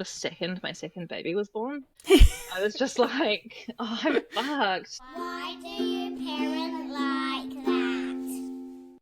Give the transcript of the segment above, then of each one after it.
the second my second baby was born. I was just like, oh, I'm fucked. Why do you parent like that?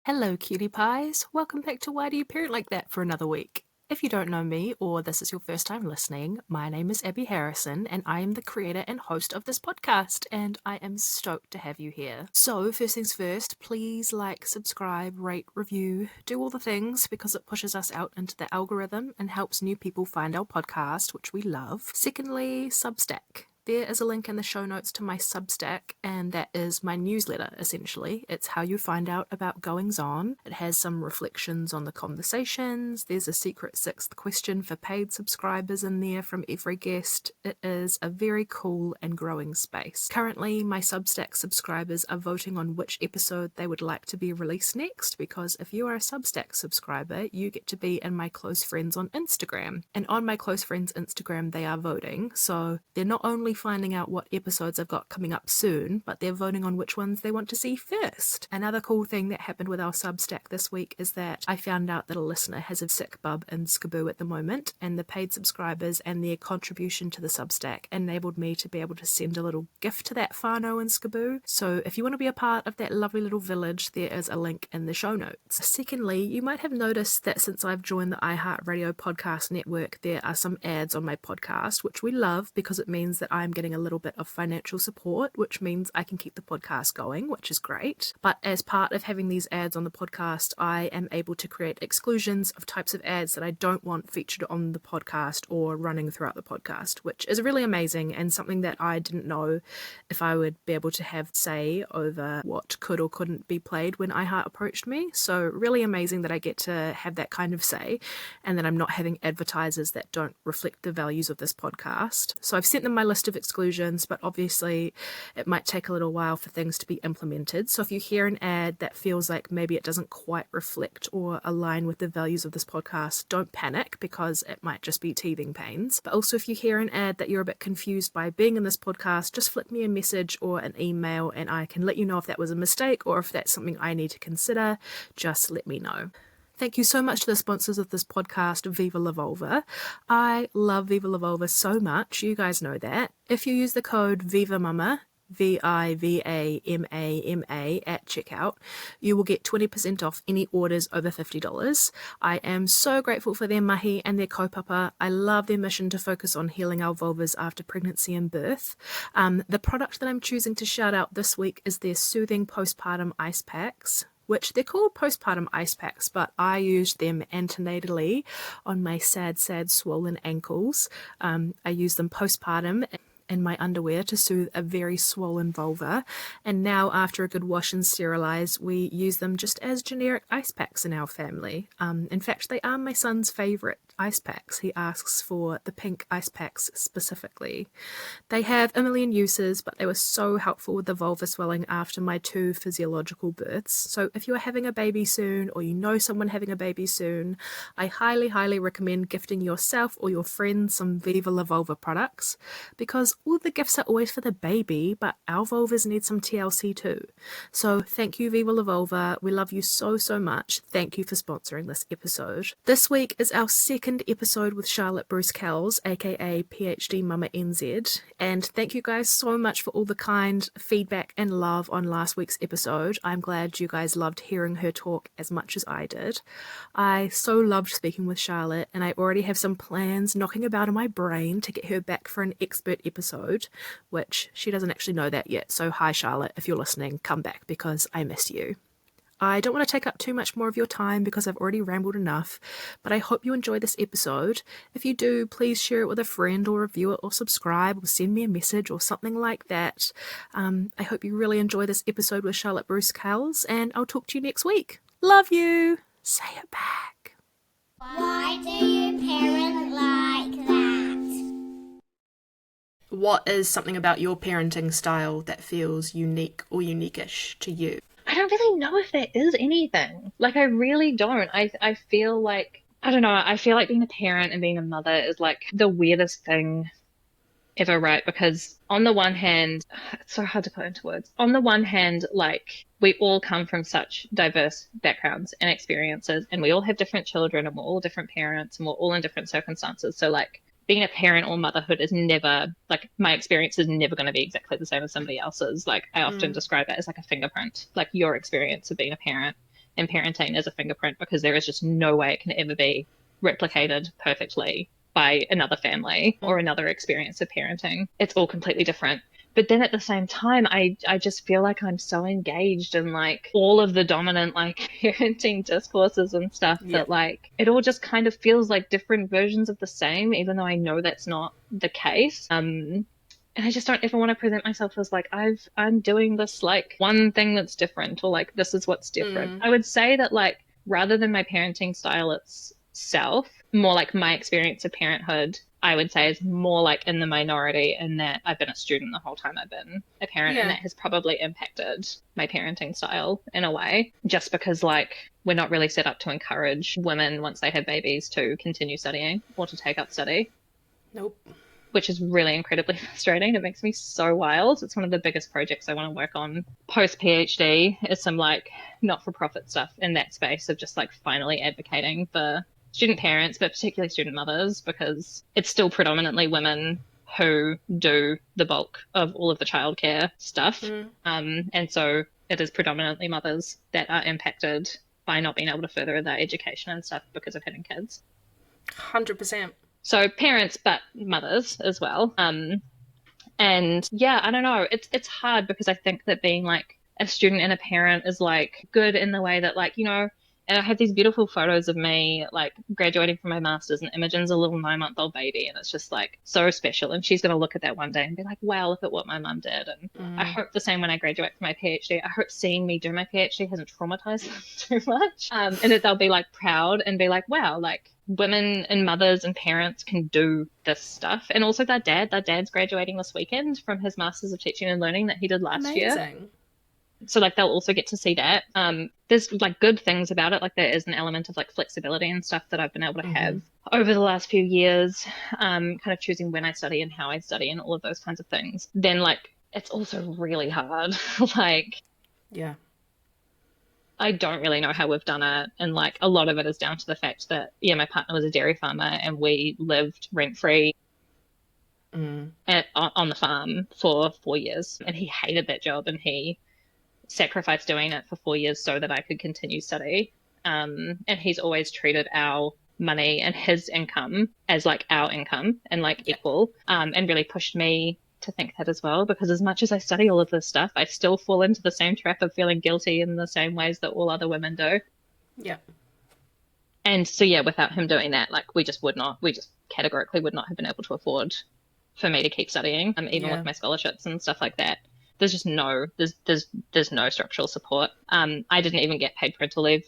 Hello, cutie pies. Welcome back to Why Do You Parent Like That for another week. If you don't know me, or this is your first time listening, my name is Abby Harrison, and I am the creator and host of this podcast, and I am stoked to have you here. So, first things first, please like, subscribe, rate, review, do all the things, because it pushes us out into the algorithm and helps new people find our podcast, which we love. Secondly, Substack. There is a link in the show notes to my Substack, and that is my newsletter, essentially. It's how you find out about goings-on. It has some reflections on the conversations. There's a secret sixth question for paid subscribers in there from every guest. It is a very cool and growing space. Currently, my Substack subscribers are voting on which episode they would like to be released next, because if you are a Substack subscriber, you get to be in my close friends on Instagram. And on my close friends Instagram, they are voting, so they're not only finding out what episodes I've got coming up soon, but they're voting on which ones they want to see first. Another cool thing that happened with our Substack this week is that I found out that a listener has a sick bub in Skaboo at the moment, and the paid subscribers and their contribution to the Substack enabled me to be able to send a little gift to that whānau in Skaboo. So if you want to be a part of that lovely little village, there is a link in the show notes. Secondly, you might have noticed that since I've joined the iHeartRadio podcast network, there are some ads on my podcast, which we love because it means that I'm getting a little bit of financial support, which means I can keep the podcast going, which is great. But as part of having these ads on the podcast, I am able to create exclusions of types of ads that I don't want featured on the podcast or running throughout the podcast, which is really amazing and something that I didn't know if I would be able to have say over what could or couldn't be played when iHeart approached me. So really amazing that I get to have that kind of say and that I'm not having advertisers that don't reflect the values of this podcast. So I've sent them my list of exclusions, but obviously it might take a little while for things to be implemented. So if you hear an ad that feels like maybe it doesn't quite reflect or align with the values of this podcast, don't panic, because it might just be teething pains. But also if you hear an ad that you're a bit confused by being in this podcast, just flick me a message or an email and I can let you know if that was a mistake or if that's something I need to consider. Just let me know. Thank you so much to the sponsors of this podcast, Viva La Vulva. I love Viva La Vulva so much, you guys know that. If you use the code VIVAMAMA, VIVAMAMA at checkout, you will get 20% off any orders over $50. I am so grateful for their mahi and their kaupapa. I love their mission to focus on healing our vulvas after pregnancy and birth. The product that I'm choosing to shout out this week is their soothing postpartum ice packs, which they're called postpartum ice packs, but I used them antenatally on my sad, swollen ankles. I used them postpartum in my underwear to soothe a very swollen vulva, and now after a good wash and sterilize, we use them just as generic ice packs in our family. In fact, they are my son's favorite ice packs. He asks for the pink ice packs specifically. They have a million uses, but they were so helpful with the vulva swelling after my 2 physiological births. So if you are having a baby soon, or you know someone having a baby soon, I highly recommend gifting yourself or your friends some Viva La Vulva products, because all the gifts are always for the baby, but our vulvas need some TLC too. So thank you, Viva La Vulva. We love you so much. Thank you for sponsoring this episode. This week is our second episode with Charlotte Kells, aka PhD Mama NZ, and thank you guys so much for all the kind feedback and love on last week's episode. I'm glad you guys loved hearing her talk as much as I did. I so loved speaking with Charlotte, and I already have some plans knocking about in my brain to get her back for an expert episode, which she doesn't actually know that yet. So hi Charlotte, if you're listening, come back because I miss you. I don't want to take up too much more of your time because I've already rambled enough, but I hope you enjoy this episode. If you do, please share it with a friend or review it or subscribe or send me a message or something like that. I hope you really enjoy this episode with Charlotte Kells, and I'll talk to you next week. Love you! Say it back. Why do you parent like that? What is something about your parenting style that feels unique or unique-ish to you? I don't really know if there is anything. Like, I really don't. I feel like, I don't know, I feel like being a parent and being a mother is like the weirdest thing ever, right? Because on the one hand, it's so hard to put into words. On the one hand, like, we all come from such diverse backgrounds and experiences, and we all have different children, and we're all different parents, and we're all in different circumstances. So, like, being a parent or motherhood is never, like, my experience is never going to be exactly the same as somebody else's. Like, I often describe it as like a fingerprint. Like, your experience of being a parent and parenting is a fingerprint, because there is just no way it can ever be replicated perfectly by another family or another experience of parenting. It's all completely different. But then at the same time, I just feel like I'm so engaged in like all of the dominant like parenting discourses and stuff that like it all just kind of feels like different versions of the same, even though I know that's not the case. And I just don't ever want to present myself as like I'm doing this like one thing that's different, or like this is what's different. I would say that like rather than my parenting style itself, more like my experience of parenthood, I would say, is more like in the minority, in that I've been a student the whole time I've been a parent, and that has probably impacted my parenting style in a way, just because like we're not really set up to encourage women once they have babies to continue studying or to take up study. Nope. Which is really incredibly frustrating. It makes me so wild. It's one of the biggest projects I want to work on post PhD, is some like not-for-profit stuff in that space of just like finally advocating for student parents, but particularly student mothers, because it's still predominantly women who do the bulk of all of the childcare stuff. And so it is predominantly mothers that are impacted by not being able to further their education and stuff because of having kids. 100%. So parents, but mothers as well. And yeah, I don't know. It's hard, because I think that being like a student and a parent is like good in the way that like, you know, and I have these beautiful photos of me like graduating from my master's, and Imogen's a little 9-month-old baby, and it's just like so special. And she's going to look at that one day and be like, wow, look at what my mum did. And I hope the same when I graduate from my PhD. I hope seeing me do my PhD hasn't traumatized them too much. And that they'll be like proud and be like, wow, like women and mothers and parents can do this stuff. And also their dad's graduating this weekend from his Masters of Teaching and Learning that he did last year. So like they'll also get to see that. There's like good things about it. Like there is an element of like flexibility and stuff that I've been able to have over the last few years, kind of choosing when I study and how I study and all of those kinds of things. Then like it's also really hard. Like, yeah, I don't really know how we've done it. And like a lot of it is down to the fact that, yeah, my partner was a dairy farmer and we lived rent-free on the farm for 4 years. And he hated that job, and he sacrificed doing it for 4 years so that I could continue study. And he's always treated our money and his income as like our income and like equal, and really pushed me to think that as well, because as much as I study all of this stuff, I still fall into the same trap of feeling guilty in the same ways that all other women do. Yeah. And so yeah, without him doing that, like we just categorically would not have been able to afford for me to keep studying, even with my scholarships and stuff like that. There's just there's no structural support. I didn't even get paid parental leave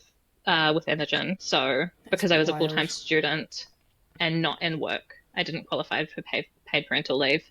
with Imogen. So because I was a full-time student and not in work, I didn't qualify for paid parental leave,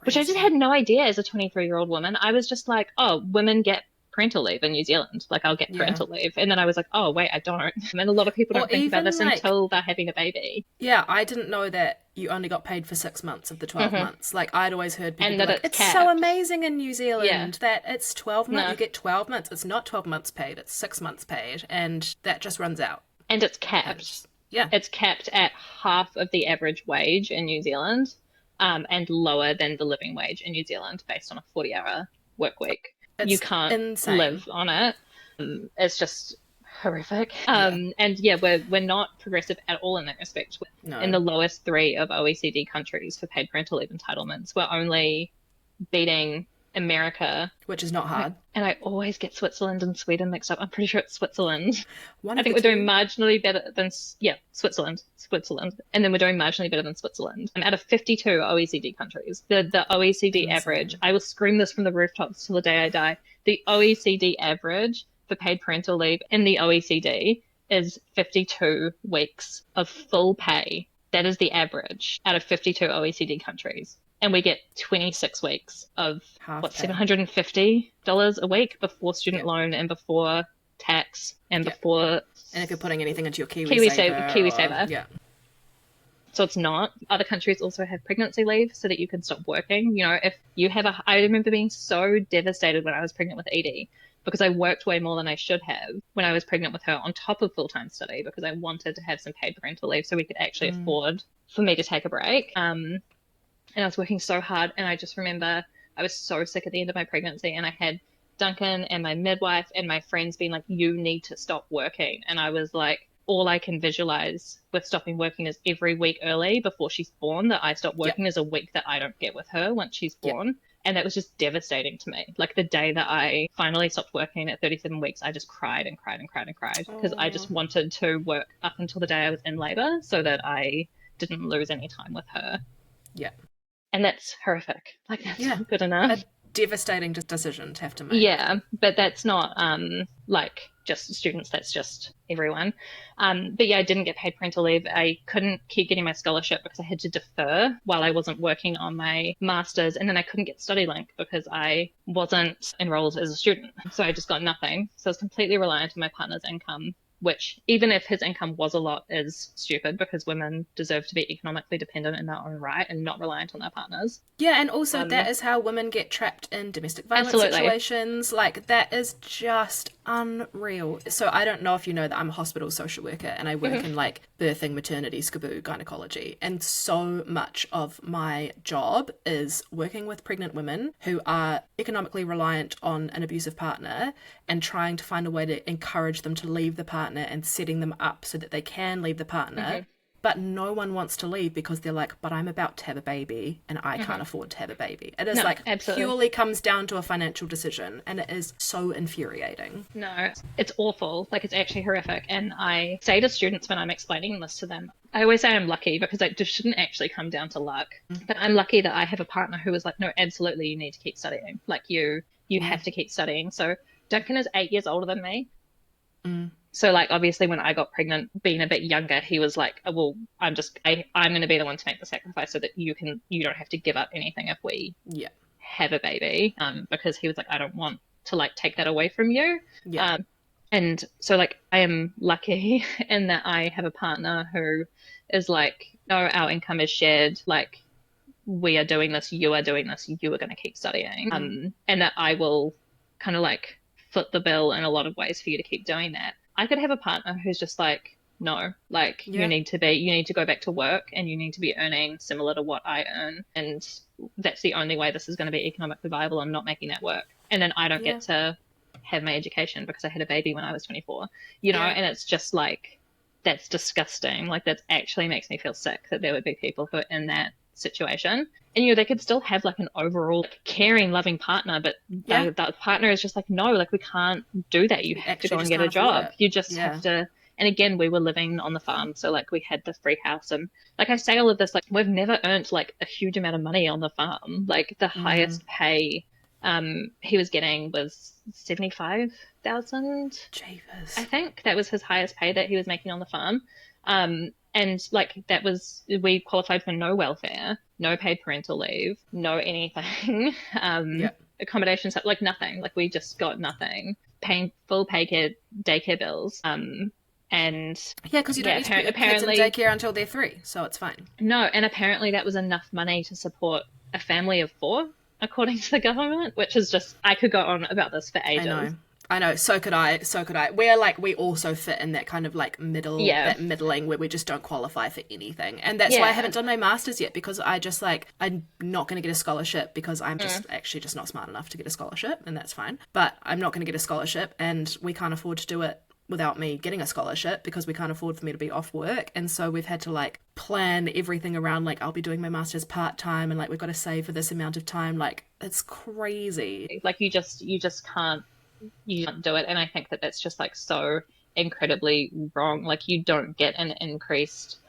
which I just had no idea as a 23-year-old woman. I was just like, oh, women get parental leave in New Zealand. Like I'll get parental leave. And then I was like, oh, wait, I don't. And a lot of people don't think about this until they're having a baby. Yeah, I didn't know that you only got paid for 6 months of the 12 months. Like I'd always heard people and be that like, it's capped. so amazing in New Zealand that it's 12 months. You get 12 months. It's not 12 months paid. It's 6 months paid. And that just runs out. And it's capped. It's capped at half of the average wage in New Zealand, and lower than the living wage in New Zealand based on a 40-hour work week. You can't live on it. It's just horrific. And yeah, we're not progressive at all in that respect. We're in the lowest 3 of OECD countries for paid parental leave entitlements. We're only beating America, which is not hard. And I always get Switzerland and Sweden mixed up. I'm pretty sure it's Switzerland. I think we're doing marginally better than Switzerland, and then we're doing marginally better than Switzerland. Out of 52 OECD countries, the OECD average. I will scream this from the rooftops till the day I die. The OECD average for paid parental leave in the OECD is 52 weeks of full pay. That is the average out of 52 OECD countries. And we get 26 weeks of $750 a week before student loan and before tax and before. And if you're putting anything into your KiwiSaver. KiwiSaver. Yeah. So it's not. Other countries also have pregnancy leave so that you can stop working. You know, if you have I remember being so devastated when I was pregnant with Edie because I worked way more than I should have when I was pregnant with her on top of full-time study because I wanted to have some paid parental leave so we could actually afford for me to take a break. And I was working so hard. And I just remember I was so sick at the end of my pregnancy and I had Duncan and my midwife and my friends being like, you need to stop working. And I was like, all I can visualize with stopping working is every week early before she's born that I stop working is a week that I don't get with her once she's born. And that was just devastating to me. Like the day that I finally stopped working at 37 weeks, I just cried and cried and cried and cried because I just wanted to work up until the day I was in labor so that I didn't lose any time with her. Yeah. And that's horrific. Like that's not good enough. A devastating decision to have to make. Yeah, but that's not like just students, that's just everyone. But yeah, I didn't get paid parental leave. I couldn't keep getting my scholarship because I had to defer while I wasn't working on my master's, and then I couldn't get study link because I wasn't enrolled as a student. So I just got nothing. So I was completely reliant on my partner's income, which even if his income was a lot is stupid because women deserve to be economically dependent in their own right and not reliant on their partners. Yeah, and also that is how women get trapped in domestic violence situations. Like, that is just unreal. So I don't know if you know that I'm a hospital social worker and I work in like birthing, maternity, skaboo, gynecology. And so much of my job is working with pregnant women who are economically reliant on an abusive partner and trying to find a way to encourage them to leave the partner and setting them up so that they can leave the partner. But no one wants to leave because they're like, but I'm about to have a baby and I can't afford to have a baby. It is purely comes down to a financial decision, and it is so infuriating. No, it's awful. Like, it's actually horrific. And I say to students when I'm explaining this to them, I always say I'm lucky because it just shouldn't actually come down to luck. But I'm lucky that I have a partner who is like, no, absolutely, you need to keep studying. Like, you have to keep studying. So Duncan is 8 years older than me. So, like, obviously when I got pregnant, being a bit younger, he was like, oh, well, I'm going to be the one to make the sacrifice so that you don't have to give up anything if we have a baby. Because he was like, I don't want to like take that away from you. And so like, I am lucky in that I have a partner who is like, no, our income is shared. Like, we are doing this, you are doing this, you are going to keep studying. And that I will kind of like foot the bill in a lot of ways for you to keep doing that. I could have a partner who's just like, no, like you need to go back to work and you need to be earning similar to what I earn. And that's the only way this is going to be economically viable. I'm not making that work. And then I don't get to have my education because I had a baby when I was 24, you know, and it's just like, that's disgusting. Like, that actually makes me feel sick that there would be people who are in that situation. And, you know, they could still have like an overall caring, loving partner, but the partner is just like, no, like we can't do that. You have to go and get a job. You just have to. And again, we were living on the farm. So like we had the free house. And like I say all of this, like we've never earned like a huge amount of money on the farm. Like the highest pay he was getting was 75,000. I think that was his highest pay that he was making on the farm. And like that was, we qualified for no welfare, no paid parental leave, no anything, accommodation, like nothing. Like we just got nothing, paying full daycare bills. And because you don't need to put your kids in daycare until they're 3, so it's fine. No, and apparently that was enough money to support a family of 4, according to the government, which is just, I could go on about this for ages. I know. So could I. We're like, we also fit in that kind of like that middling where we just don't qualify for anything. And that's why I haven't done my master's yet, because I just like, I'm not going to get a scholarship because I'm just actually just not smart enough to get a scholarship, and that's fine. But I'm not going to get a scholarship, and we can't afford to do it without me getting a scholarship because we can't afford for me to be off work. And so we've had to like plan everything around like, I'll be doing my master's part-time and like we've got to save for this amount of time. Like, it's crazy. Like you just can't do it. And I think that that's just like so incredibly wrong. Like you don't get an increased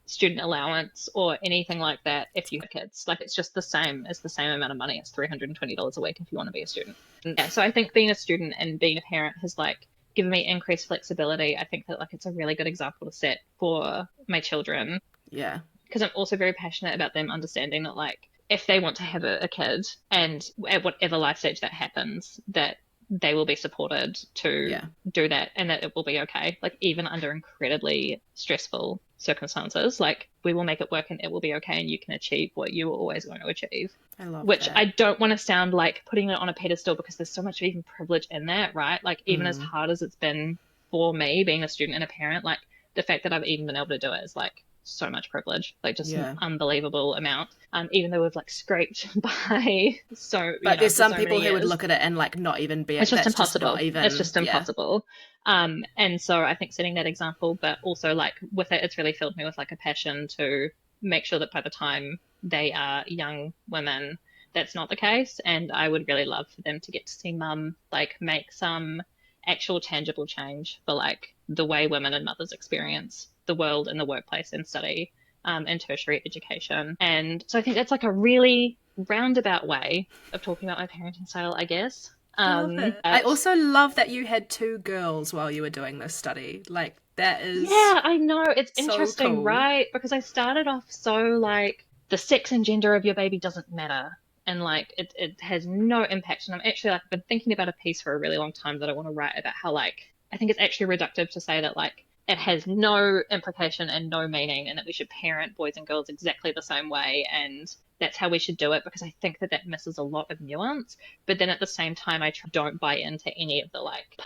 student allowance or anything like that if you have kids. Like it's just the same amount of money. It's $320 a week if you want to be a student. Yeah, so I think being a student and being a parent has like given me increased flexibility. I think that like it's a really good example to set for my children. Yeah. Because I'm also very passionate about them understanding that like if they want to have a kid and at whatever life stage that happens, that they will be supported to do that and that it will be okay. Like even under incredibly stressful circumstances. Like, we will make it work and it will be okay and you can achieve what you were always going to achieve. I love Which that. I don't want to sound like putting it on a pedestal, because there's so much even privilege in that, right? Like, even as hard as it's been for me being a student and a parent, like, the fact that I've even been able to do it is like so much privilege, like just an unbelievable amount. Even though we've like scraped by But there's some so people many who would years. look at it and like not even be It's just that's just impossible. not even It's just impossible. And so I think setting that example, but also like with it, it's really filled me with like a passion to make sure that by the time they are young women, that's not the case. And I would really love for them to get to see mum like make some actual tangible change for like the way women and mothers experience the world in the workplace and study and tertiary education. And so I think that's like a really roundabout way of talking about my parenting style, I guess. I love it. I also love that you had 2 girls while you were doing this study. Like, that is Yeah, I know. It's so interesting, cool. right? Because I started off so like the sex and gender of your baby doesn't matter. And like it has no impact. And I'm actually like been thinking about a piece for a really long time that I want to write about how like I think it's actually reductive to say that like it has no implication and no meaning, and that we should parent boys and girls exactly the same way, and that's how we should do it, because I think that that misses a lot of nuance. But then at the same time, I don't buy into any of the like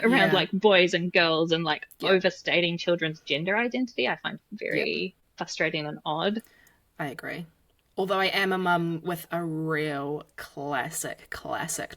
around like boys and girls and like overstating children's gender identity. I find very frustrating and odd. I agree. Although I am a mum with a real classic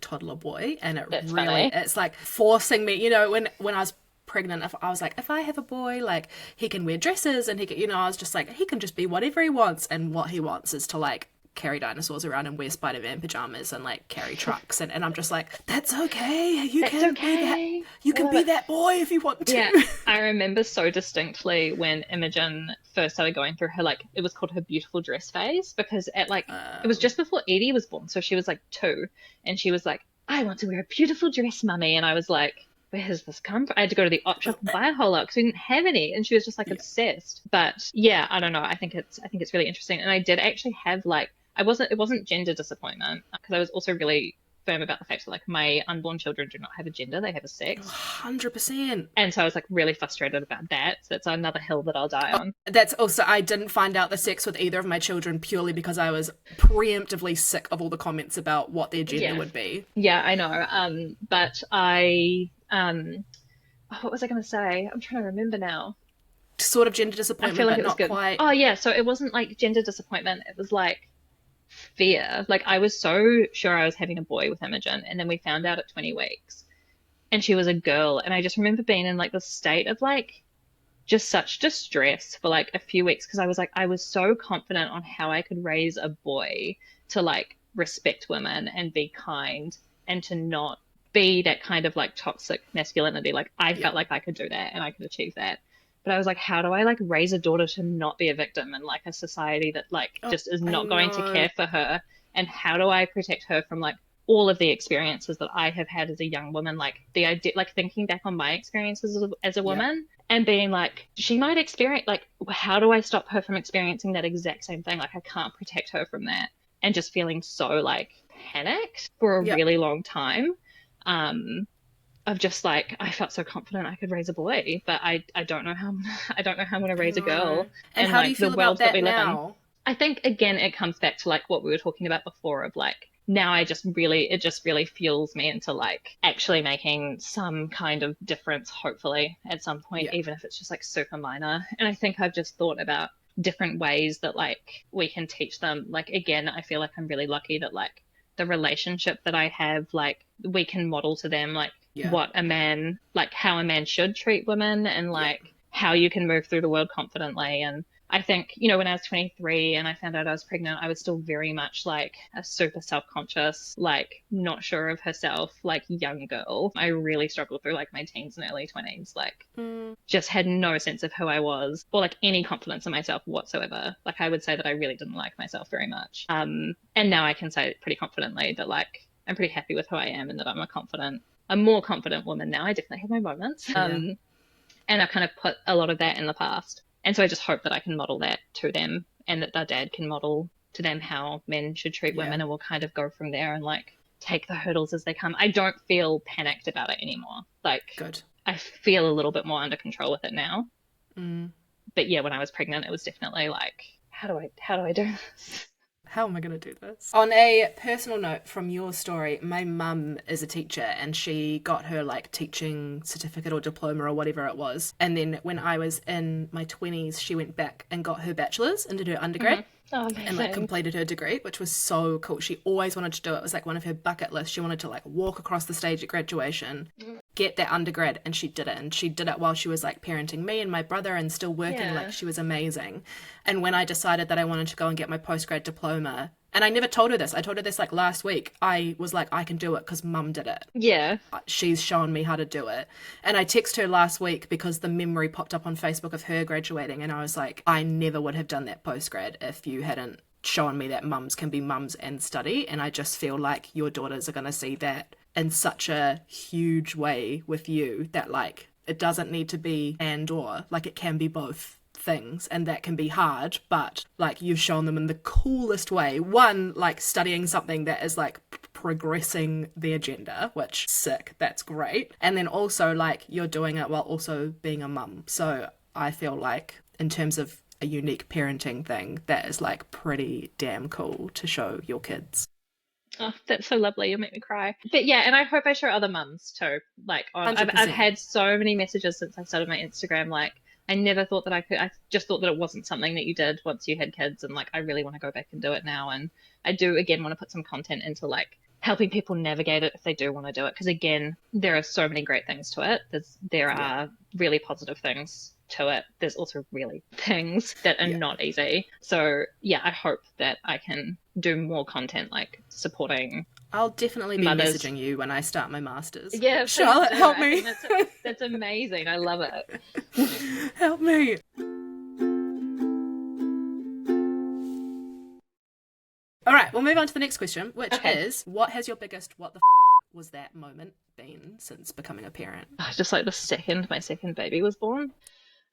toddler boy, and it's like forcing me, you know, when I was pregnant, if I was like, if I have a boy, like, he can wear dresses and he can, you know, I was just like, he can just be whatever he wants, and what he wants is to like carry dinosaurs around and wear Spider-Man pajamas and like carry trucks, and I'm just like, that's okay, you can be that boy if you want to. Yeah, I remember so distinctly when Imogen first started going through her, like, it was called her beautiful dress phase, because at like it was just before Edie was born, so she was like 2, and she was like, I want to wear a beautiful dress, mummy, and I was like, where has this come from? I had to go to the op shop and buy a whole lot because we didn't have any, and she was just like obsessed. But yeah, I don't know. I think it's really interesting, and I did actually have like it wasn't gender disappointment, because I was also really firm about the fact that like my unborn children do not have a gender, they have a sex. 100%. And so I was like really frustrated about that. So that's another hill that I'll die on. That's also, I didn't find out the sex with either of my children purely because I was preemptively sick of all the comments about what their gender would be. Yeah, I know. But I what was I going to say? I'm trying to remember now. Sort of gender disappointment, I feel like but it was not good. quite. Oh yeah, so it wasn't like gender disappointment. It was like fear. Like, I was so sure I was having a boy with Imogen, and then we found out at 20 weeks, and she was a girl, and I just remember being in like the state of like just such distress for like a few weeks, because I was so confident on how I could raise a boy to like respect women and be kind and to not be that kind of like toxic masculinity. Like, I felt like I could do that and I could achieve that. But I was like, how do I like raise a daughter to not be a victim in like a society that like just is not going to care for her? And how do I protect her from like all of the experiences that I have had as a young woman? Like, the idea, like thinking back on my experiences as a woman and being like, she might experience, like, how do I stop her from experiencing that exact same thing? Like, I can't protect her from that. And just feeling so like panicked for a really long time. Of just like, I felt so confident I could raise a boy, but I don't know how I don't know how I'm going to raise a girl. And how like, do you feel the world about that we live now? in. I think again it comes back to like what we were talking about before of like, now it just really fuels me into like actually making some kind of difference, hopefully at some point, even if it's just like super minor. And I think I've just thought about different ways that like we can teach them. Like, again, I feel like I'm really lucky that like the relationship that I have, like, we can model to them like what a man, like how a man should treat women, and like how you can move through the world confidently. And I think, you know, when I was 23 and I found out I was pregnant, I was still very much like a super self-conscious, like not sure of herself, like young girl. I really struggled through like my teens and early 20s, like just had no sense of who I was or like any confidence in myself whatsoever. Like, I would say that I really didn't like myself very much. And now I can say pretty confidently that like I'm pretty happy with who I am and that I'm a more confident woman now. I definitely have my moments. And I've kind of put a lot of that in the past. And so I just hope that I can model that to them, and that their dad can model to them how men should treat women, and we'll kind of go from there and like take the hurdles as they come. I don't feel panicked about it anymore. Like, good. I feel a little bit more under control with it now. But yeah, when I was pregnant, it was definitely like, how do I do this? How am I going to do this? On a personal note from your story, my mum is a teacher and she got her like teaching certificate or diploma or whatever it was. And then when I was in my 20s, she went back and got her bachelor's and did her undergrad. Mm-hmm. Oh, and like completed her degree, which was so cool. She always wanted to do it. It was like one of her bucket lists. She wanted to like walk across the stage at graduation, get that undergrad, and she did it. And she did it while she was like parenting me and my brother and still working. Yeah. Like she was amazing. And when I decided that I wanted to go and get my postgrad diploma, and I never told her this. I told her this like last week. I was like, I can do it because mum did it. Yeah. She's shown me how to do it. And I texted her last week because the memory popped up on Facebook of her graduating. And I was like, I never would have done that postgrad if you hadn't shown me that mums can be mums and study. And I just feel like your daughters are going to see that in such a huge way with you that like it doesn't need to be and or, like it can be both things, and that can be hard, but like you've shown them in the coolest way. One, like studying something that is like progressing the agenda, which sick, that's great. And then also like you're doing it while also being a mum. So I feel like in terms of a unique parenting thing, that is like pretty damn cool to show your kids. Oh, that's so lovely. You'll make me cry. But yeah, and I hope I show other mums too. Like, I've 100%. had so many messages since I started my Instagram. Like, I never thought that I could. I just thought that it wasn't something that you did once you had kids. And like, I really want to go back and do it now. And I do, again, want to put some content into like helping people navigate it if they do want to do it. Because again, there are so many great things to it. There are really positive things to it. There's also really things that are not easy. So yeah, I hope that I can do more content like supporting. I'll definitely be mothers. messaging you when I start my masters. Yeah, Charlotte, help me. That's amazing. I love it. Help me. All right, we'll move on to the next question, which is, what has your biggest what the was that moment been since becoming a parent? Just like the second my second baby was born,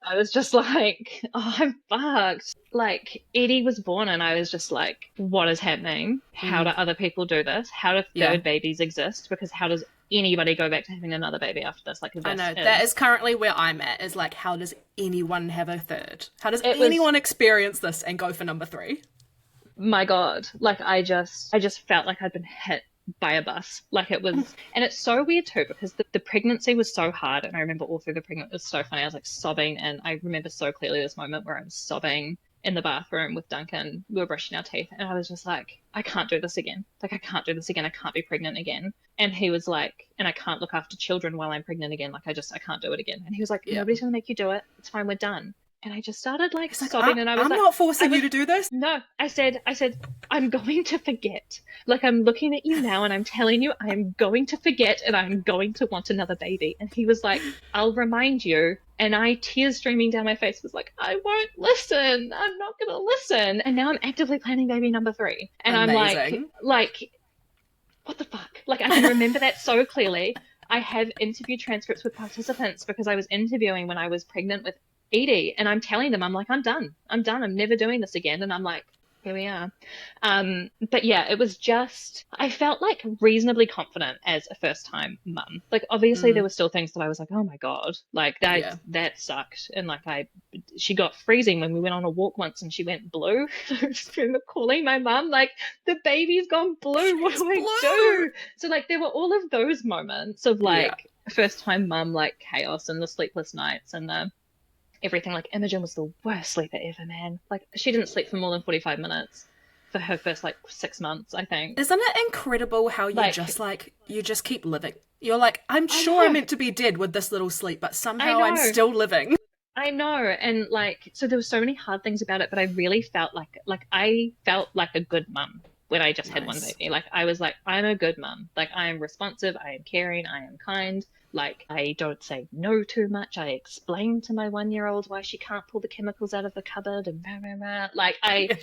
I was just like, oh, I'm fucked. Like, Eddie was born and I was just like, what is happening? How do other people do this? How do third babies exist? Because how does anybody go back to having another baby after this? Like, I know, that is currently where I'm at, is like, how does anyone have a third? How does anyone experience this and go for number 3? My God, like I just felt like I'd been hit by a bus. Like it was, and it's so weird too, because the pregnancy was so hard. And I remember all through the pregnancy, it was so funny. I was like sobbing, and I remember so clearly this moment where I was sobbing in the bathroom with Duncan. We were brushing our teeth, and I was just like, I can't do this again. Like, I can't do this again. I can't be pregnant again. And he was like, and I can't look after children while I'm pregnant again. Like, I can't do it again. And he was like, nobody's going to make you do it. It's fine. We're done. And I just started like sobbing, and I was I'm like, not forcing you to do this. No, I said, I'm going to forget. Like, I'm looking at you now and I'm telling you I'm going to forget and I'm going to want another baby. And he was like, I'll remind you. And tears streaming down my face, was like, I won't listen. I'm not going to listen. And now I'm actively planning baby number 3. And Amazing. I'm like, what the fuck? Like, I can remember that so clearly. I have interview transcripts with participants because I was interviewing when I was pregnant with Edie, and I'm telling them, I'm like, I'm done. I'm never doing this again. And I'm like, here we are. But yeah, it was just, I felt like reasonably confident as a first time mum. Like, obviously there were still things that I was like, oh my God, like that sucked. And like she got freezing when we went on a walk once and she went blue. I just remember calling my mum, like, the baby's gone blue. What do I do? So like, there were all of those moments of like first time mum, like chaos and the sleepless nights and the everything. Like, Imogen was the worst sleeper ever, man. Like, she didn't sleep for more than 45 minutes for her first, like, 6 months, I think. Isn't it incredible how you you just keep living? You're like, I'm sure I'm meant to be dead with this little sleep, but somehow I'm still living. I know. And, like, so there were so many hard things about it, but I really felt like I felt like a good mum when I just had one baby. Like, I was like, I'm a good mum. Like, I am responsive, I am caring, I am kind. Like, I don't say no too much. I explain to my 1-year-old why she can't pull the chemicals out of the cupboard and blah, blah, blah. Like, I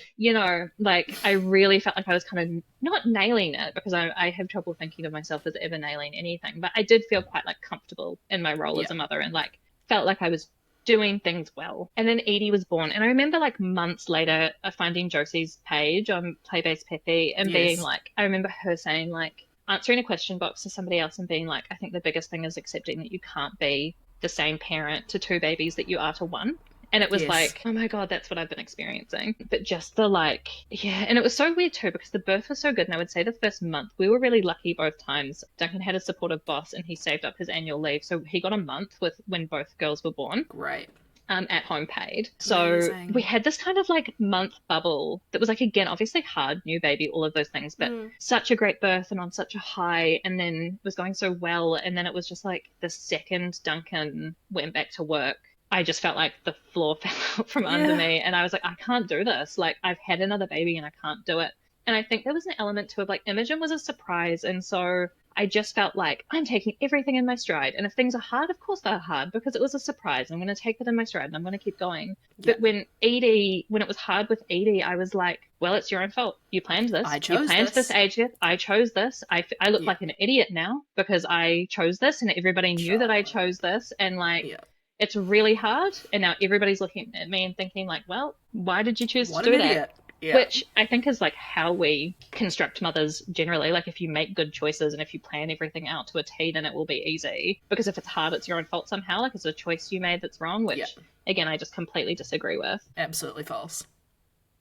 really felt like I was kind of not nailing it, because I have trouble thinking of myself as ever nailing anything, but I did feel quite like comfortable in my role as a mother, and like felt like I was doing things well. And then Edie was born, and I remember like months later finding Josie's page on Playbase Peppy and being like, I remember her saying like, answering a question box to somebody else and being like, I think the biggest thing is accepting that you can't be the same parent to 2 babies that you are to 1. And it was Yes. like, oh my God, that's what I've been experiencing. But just the like, yeah. And it was so weird too, because the birth was so good. And I would say the first month, we were really lucky both times. Duncan had a supportive boss and he saved up his annual leave. So he got a month with when both girls were born. Great. At home paid. So Amazing. we had this kind of like month bubble that was like, again, obviously hard, new baby, all of those things, but such a great birth and on such a high, and then was going so well. And then it was just like the second Duncan went back to work, I just felt like the floor fell out from under me. And I was like, I can't do this. Like, I've had another baby and I can't do it. And I think there was an element to it, like Imogen was a surprise. And so I just felt like I'm taking everything in my stride. And if things are hard, of course they're hard because it was a surprise. I'm going to take it in my stride and I'm going to keep going. But when it was hard with Edie, I was like, well, it's your own fault. You planned this. You planned this age gap. I chose this. I look like an idiot now because I chose this and everybody knew that I chose this. And like, it's really hard. And now everybody's looking at me and thinking like, well, why did you choose to do that? Yeah. Which I think is like how we construct mothers generally. Like if you make good choices and if you plan everything out to a T, then it will be easy. Because if it's hard, it's your own fault somehow. Like it's a choice you made that's wrong, which again, I just completely disagree with. Absolutely false.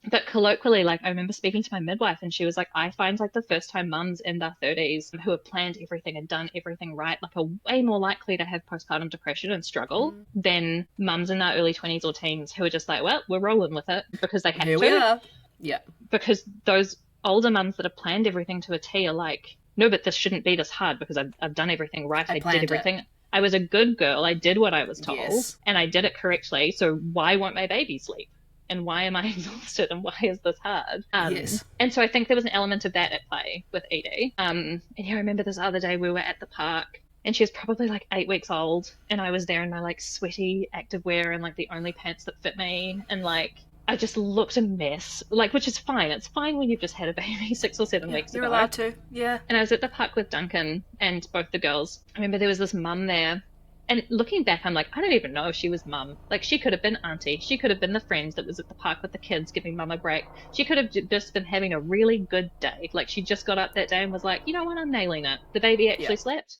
But colloquially, like I remember speaking to my midwife and she was like, I find like the first time mums in their 30s who have planned everything and done everything right, like are way more likely to have postpartum depression and struggle than mums in their early 20s or teens who are just like, well, we're rolling with it because they have Here to. we are. Yeah. Because those older mums that have planned everything to a T are like, no, but this shouldn't be this hard because I've done everything right. I did everything. I was a good girl. I did what I was told and I did it correctly. So why won't my baby sleep? And why am I exhausted? And why is this hard? And so I think there was an element of that at play with Edie. And yeah, I remember this other day we were at the park and she was probably like 8 weeks old and I was there in my like sweaty activewear and like the only pants that fit me. And like, I just looked a mess, like, which is fine. It's fine when you've just had a baby 6 or 7 weeks ago. You're allowed to, yeah. And I was at the park with Duncan and both the girls. I remember there was this mum there. And looking back, I'm like, I don't even know if she was mum. Like, she could have been auntie. She could have been the friend that was at the park with the kids giving mum a break. She could have just been having a really good day. Like, she just got up that day and was like, you know what, I'm nailing it. The baby actually slept.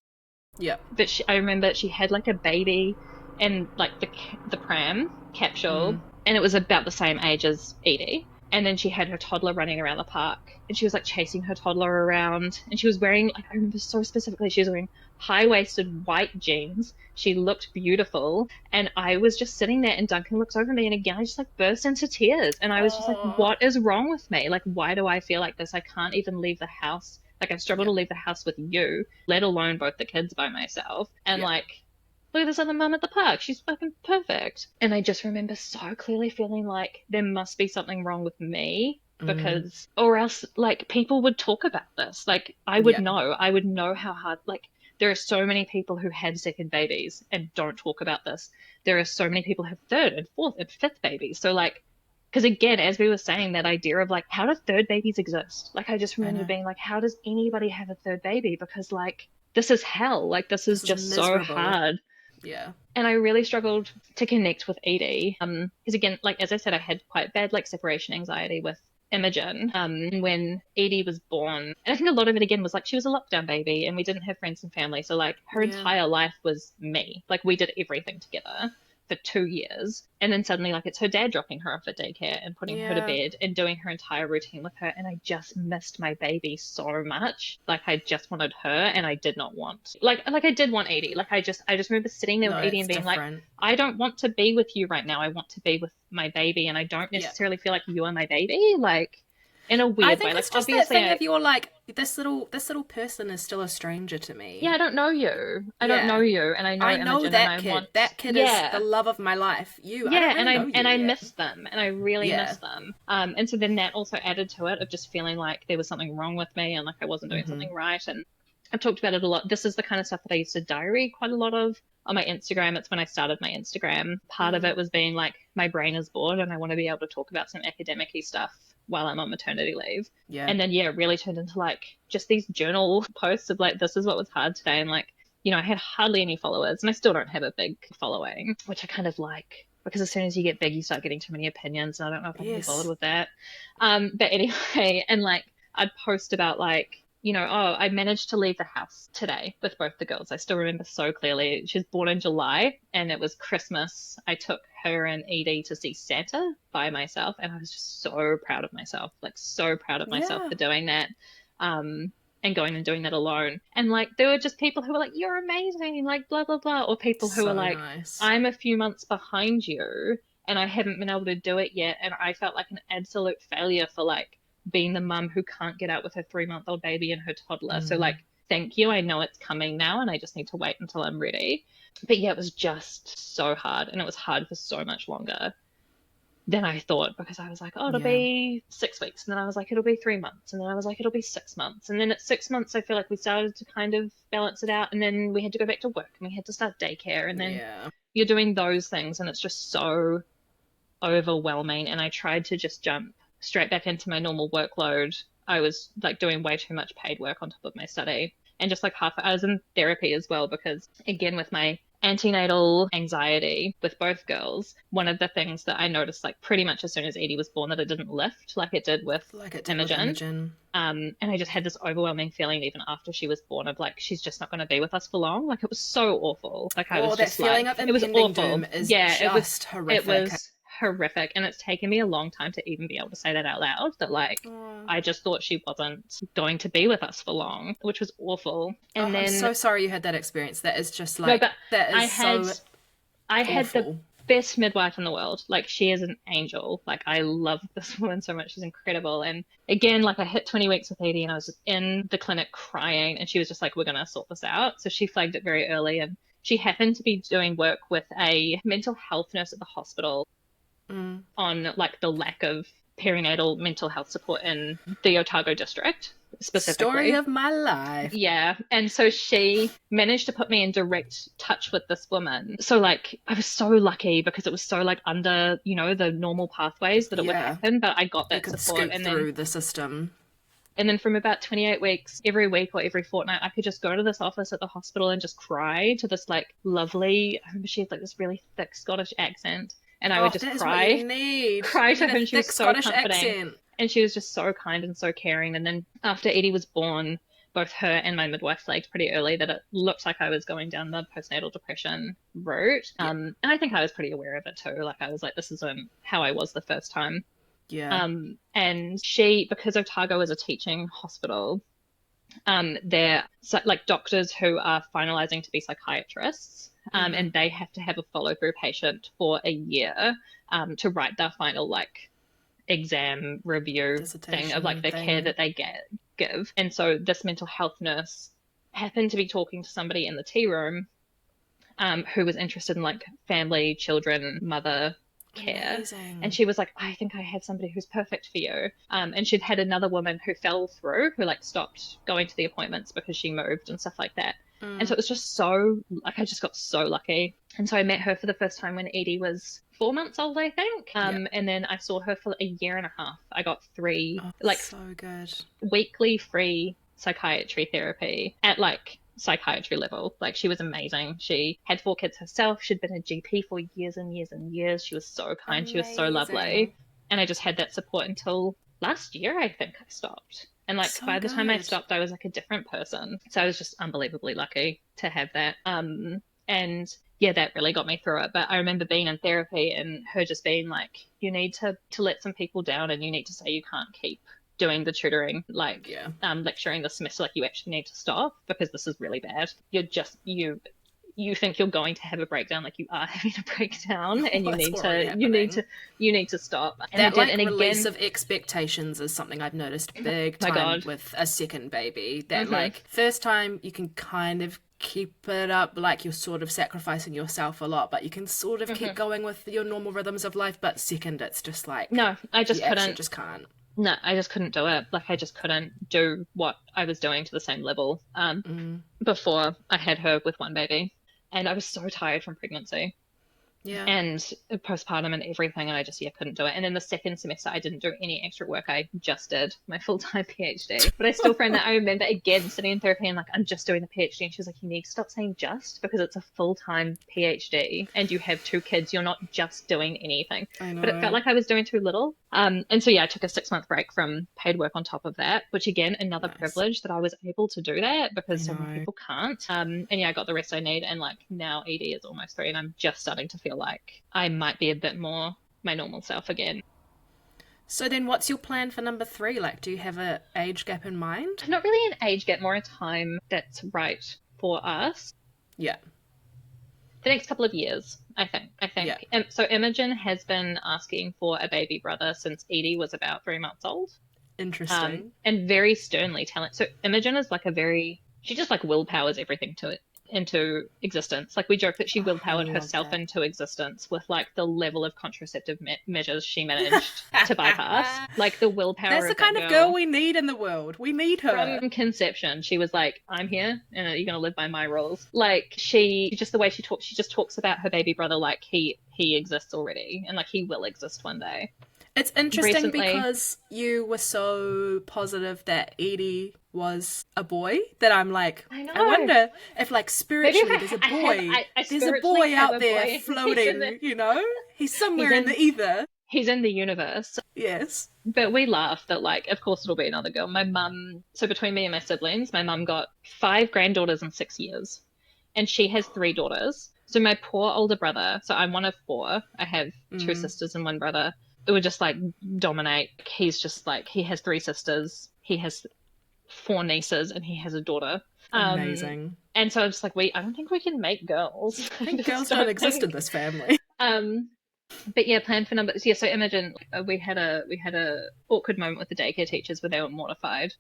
Yeah. But I remember she had, like, a baby and, like, the pram capsule. And it was about the same age as Edie. And then she had her toddler running around the park. And she was, like, chasing her toddler around. And she was wearing, like, I remember so specifically, she was wearing high-waisted white jeans. She looked beautiful. And I was just sitting there and Duncan looks over me and again I just like burst into tears. And I was just like, what is wrong with me? Like, why do I feel like this? I can't even leave the house. Like, I struggle to leave the house with you, let alone both the kids by myself. And like, look at this other mum at the park. She's fucking perfect. And I just remember so clearly feeling like there must be something wrong with me. Because, or else, like, people would talk about this. Like, I would know how hard, like, there are so many people who had second babies and don't talk about this. There are so many people who have third and fourth and fifth babies. So, like, because again, as we were saying, that idea of, like, how do third babies exist? Like, I just remember being like, how does anybody have a third baby? Because, like, this is hell. Like, this is just miserable. So hard. Yeah. And I really struggled to connect with Edie. Because again, like, as I said, I had quite bad, like, separation anxiety with Imogen when Edie was born. And I think a lot of it again was like she was a lockdown baby and we didn't have friends and family. So like her entire life was me. Like we did everything together for 2 years. And then suddenly like it's her dad dropping her off at daycare and putting her to bed and doing her entire routine with her. And I just missed my baby so much. Like I just wanted her and I did not want like I did want Edie. Like I just remember sitting there with Edie and being different. Like, I don't want to be with you right now. I want to be with my baby and I don't necessarily feel like you are my baby. Like in a weird way. Like it's just that thing of you're like, this little person is still a stranger to me. Yeah, I don't know you. I don't know you, and I know Imogen, that and kid. I want that kid is the love of my life. I miss them, and I really miss them. And so then that also added to it of just feeling like there was something wrong with me, and like I wasn't doing something right. And I've talked about it a lot. This is the kind of stuff that I used to diary quite a lot of on my Instagram. It's when I started my Instagram. Part of it was being like, my brain is bored, and I want to be able to talk about some academic-y stuff while I'm on maternity leave. And then it really turned into like just these journal posts of like, this is what was hard today. And like, you know, I had hardly any followers and I still don't have a big following, which I kind of like, because as soon as you get big, you start getting too many opinions. And I don't know if I can be bothered with that. But anyway, and like I'd post about like, I managed to leave the house today with both the girls. I still remember so clearly. She was born in July and it was Christmas. I took her and Edie to see Santa by myself, and I was just so proud of myself, like so proud of myself for doing that. And going and doing that alone. And like, there were just people who were like, you're amazing, like blah, blah, blah. Or people who were like, nice. I'm a few months behind you and I haven't been able to do it yet. And I felt like an absolute failure for like being the mum who can't get out with her 3-month-old baby and her toddler. So like, thank you. I know it's coming now and I just need to wait until I'm ready. But yeah, it was just so hard, and it was hard for so much longer than I thought, because I was like, oh, it'll be 6 weeks. And then I was like, it'll be 3 months. And then I was like, it'll be 6 months. And then at 6 months, I feel like we started to kind of balance it out. And then we had to go back to work and we had to start daycare. And then you're doing those things and it's just so overwhelming. And I tried to just jump straight back into my normal workload. I was like doing way too much paid work on top of my study. And just like I was in therapy as well, because again, with my antenatal anxiety with both girls, one of the things that I noticed like pretty much as soon as Edie was born, that it didn't lift like it did with Imogen. And I just had this overwhelming feeling even after she was born of like, she's just not going to be with us for long. Like it was so awful. Like I was that just feeling like, of it was impending awful. doom is Just horrific. It was horrific, and it's taken me a long time to even be able to say that out loud, that like I just thought she wasn't going to be with us for long, which was awful. And then I'm so sorry you had that experience. That is just like, that is I had the best midwife in the world. Like she is an angel. Like I love this woman so much. She's incredible. And again, like I hit 20 weeks with Edie and I was just in the clinic crying, and she was just like, we're going to sort this out. So she flagged it very early, and she happened to be doing work with a mental health nurse at the hospital on like the lack of perinatal mental health support in the Otago district specifically. Story of my life. Yeah. And so she managed to put me in direct touch with this woman. So like I was so lucky, because it was so like under, the normal pathways that it would happen, but I got that support and through the system. And then from about 28 weeks, every week or every fortnight, I could just go to this office at the hospital and just cry to this like lovely, I remember she had like this really thick Scottish accent. And I would just cry to her, and she was so comforting. Accent. And she was just so kind and so caring. And then after Edie was born, both her and my midwife flagged pretty early that it looked like I was going down the postnatal depression route. And I think I was pretty aware of it too. Like I was like, this isn't how I was the first time. Yeah. And she, because Otago is a teaching hospital, they're like doctors who are finalizing to be psychiatrists. And they have to have a follow-through patient for a year to write their final like exam review thing of like the care that they give. And so this mental health nurse happened to be talking to somebody in the tea room who was interested in like family, children, mother care. Amazing. And she was like, I think I have somebody who's perfect for you. And she'd had another woman who fell through, who like stopped going to the appointments because she moved and stuff like that. And so it was just so, like, I just got so lucky. And so I met her for the first time when Edie was 4 months old, I think. And then I saw her for a year and a half. I got 3, so good, weekly free psychiatry therapy at like psychiatry level. Like she was amazing. She had 4 kids herself. She'd been a GP for years and years and years. She was so kind. Amazing. She was so lovely. And I just had that support until last year, I think I stopped. And like by the time I stopped, I was like a different person. So I was just unbelievably lucky to have that. And yeah, that really got me through it. But I remember being in therapy and her just being like, you need to let some people down, and you need to say you can't keep doing the tutoring, like lecturing the semester, like you actually need to stop because this is really bad. You're just, you think you're going to have a breakdown, like you are having a breakdown, and you need to stop. And that like release of expectations is something I've noticed big time with a second baby. That like first time you can kind of keep it up, like you're sort of sacrificing yourself a lot, but you can sort of keep going with your normal rhythms of life. But second, it's just like no, I just couldn't. Just can't. No, I just couldn't do it. Like I just couldn't do what I was doing to the same level before I had her with one baby. And I was so tired from pregnancy and postpartum and everything. And I just, couldn't do it. And then the second semester, I didn't do any extra work. I just did my full-time PhD. But I still find that I remember, again, sitting in therapy and like, I'm just doing the PhD. And she was like, you need to stop saying just, because it's a full-time PhD and you have 2 kids. You're not just doing anything. But it felt like I was doing too little. And so, yeah, I took a 6-month break from paid work on top of that, which again, another Nice. privilege that I was able to do that because so many know. people can't. And yeah, I got the rest I need. And like now Edie is almost 3 and I'm just starting to feel like I might be a bit more my normal self again. So then what's your plan for number 3? Like, do you have a age gap in mind? Not really an age gap, more a time that's right for us. Yeah. The next couple of years, I think. Yeah. So Imogen has been asking for a baby brother since Edie was about 3 months old. Interesting. And very sternly telling. So Imogen is like she just like willpowers everything into existence. Like we joke that she willpowered herself into existence with like the level of contraceptive measures she managed to bypass. Like the willpower. That's the kind of girl we need in the world. We need her. From conception, she was like, I'm here and you're going to live by my rules. Like just the way she talks, she just talks about her baby brother like he exists already and like he will exist one day. It's interesting Recently, because you were so positive that Edie was a boy that I'm like, I wonder if like spiritually there's a boy. There's a boy out there floating, you know? He's somewhere in the ether. He's in the universe. Yes. But we laugh that like, of course it'll be another girl. My mum, so between me and my siblings, my mum got 5 granddaughters in 6 years. And she has 3 daughters. So my poor older brother, so I'm one of 4. I have 2 sisters and 1 brother. It would just like dominate. He's just like, he has 3 sisters, he has 4 nieces, and he has a daughter. Amazing. And so I was like, I don't think we can make girls. I think girls don't exist in this family. But yeah, plan for numbers. Yeah, so Imogen, we had a awkward moment with the daycare teachers where they were mortified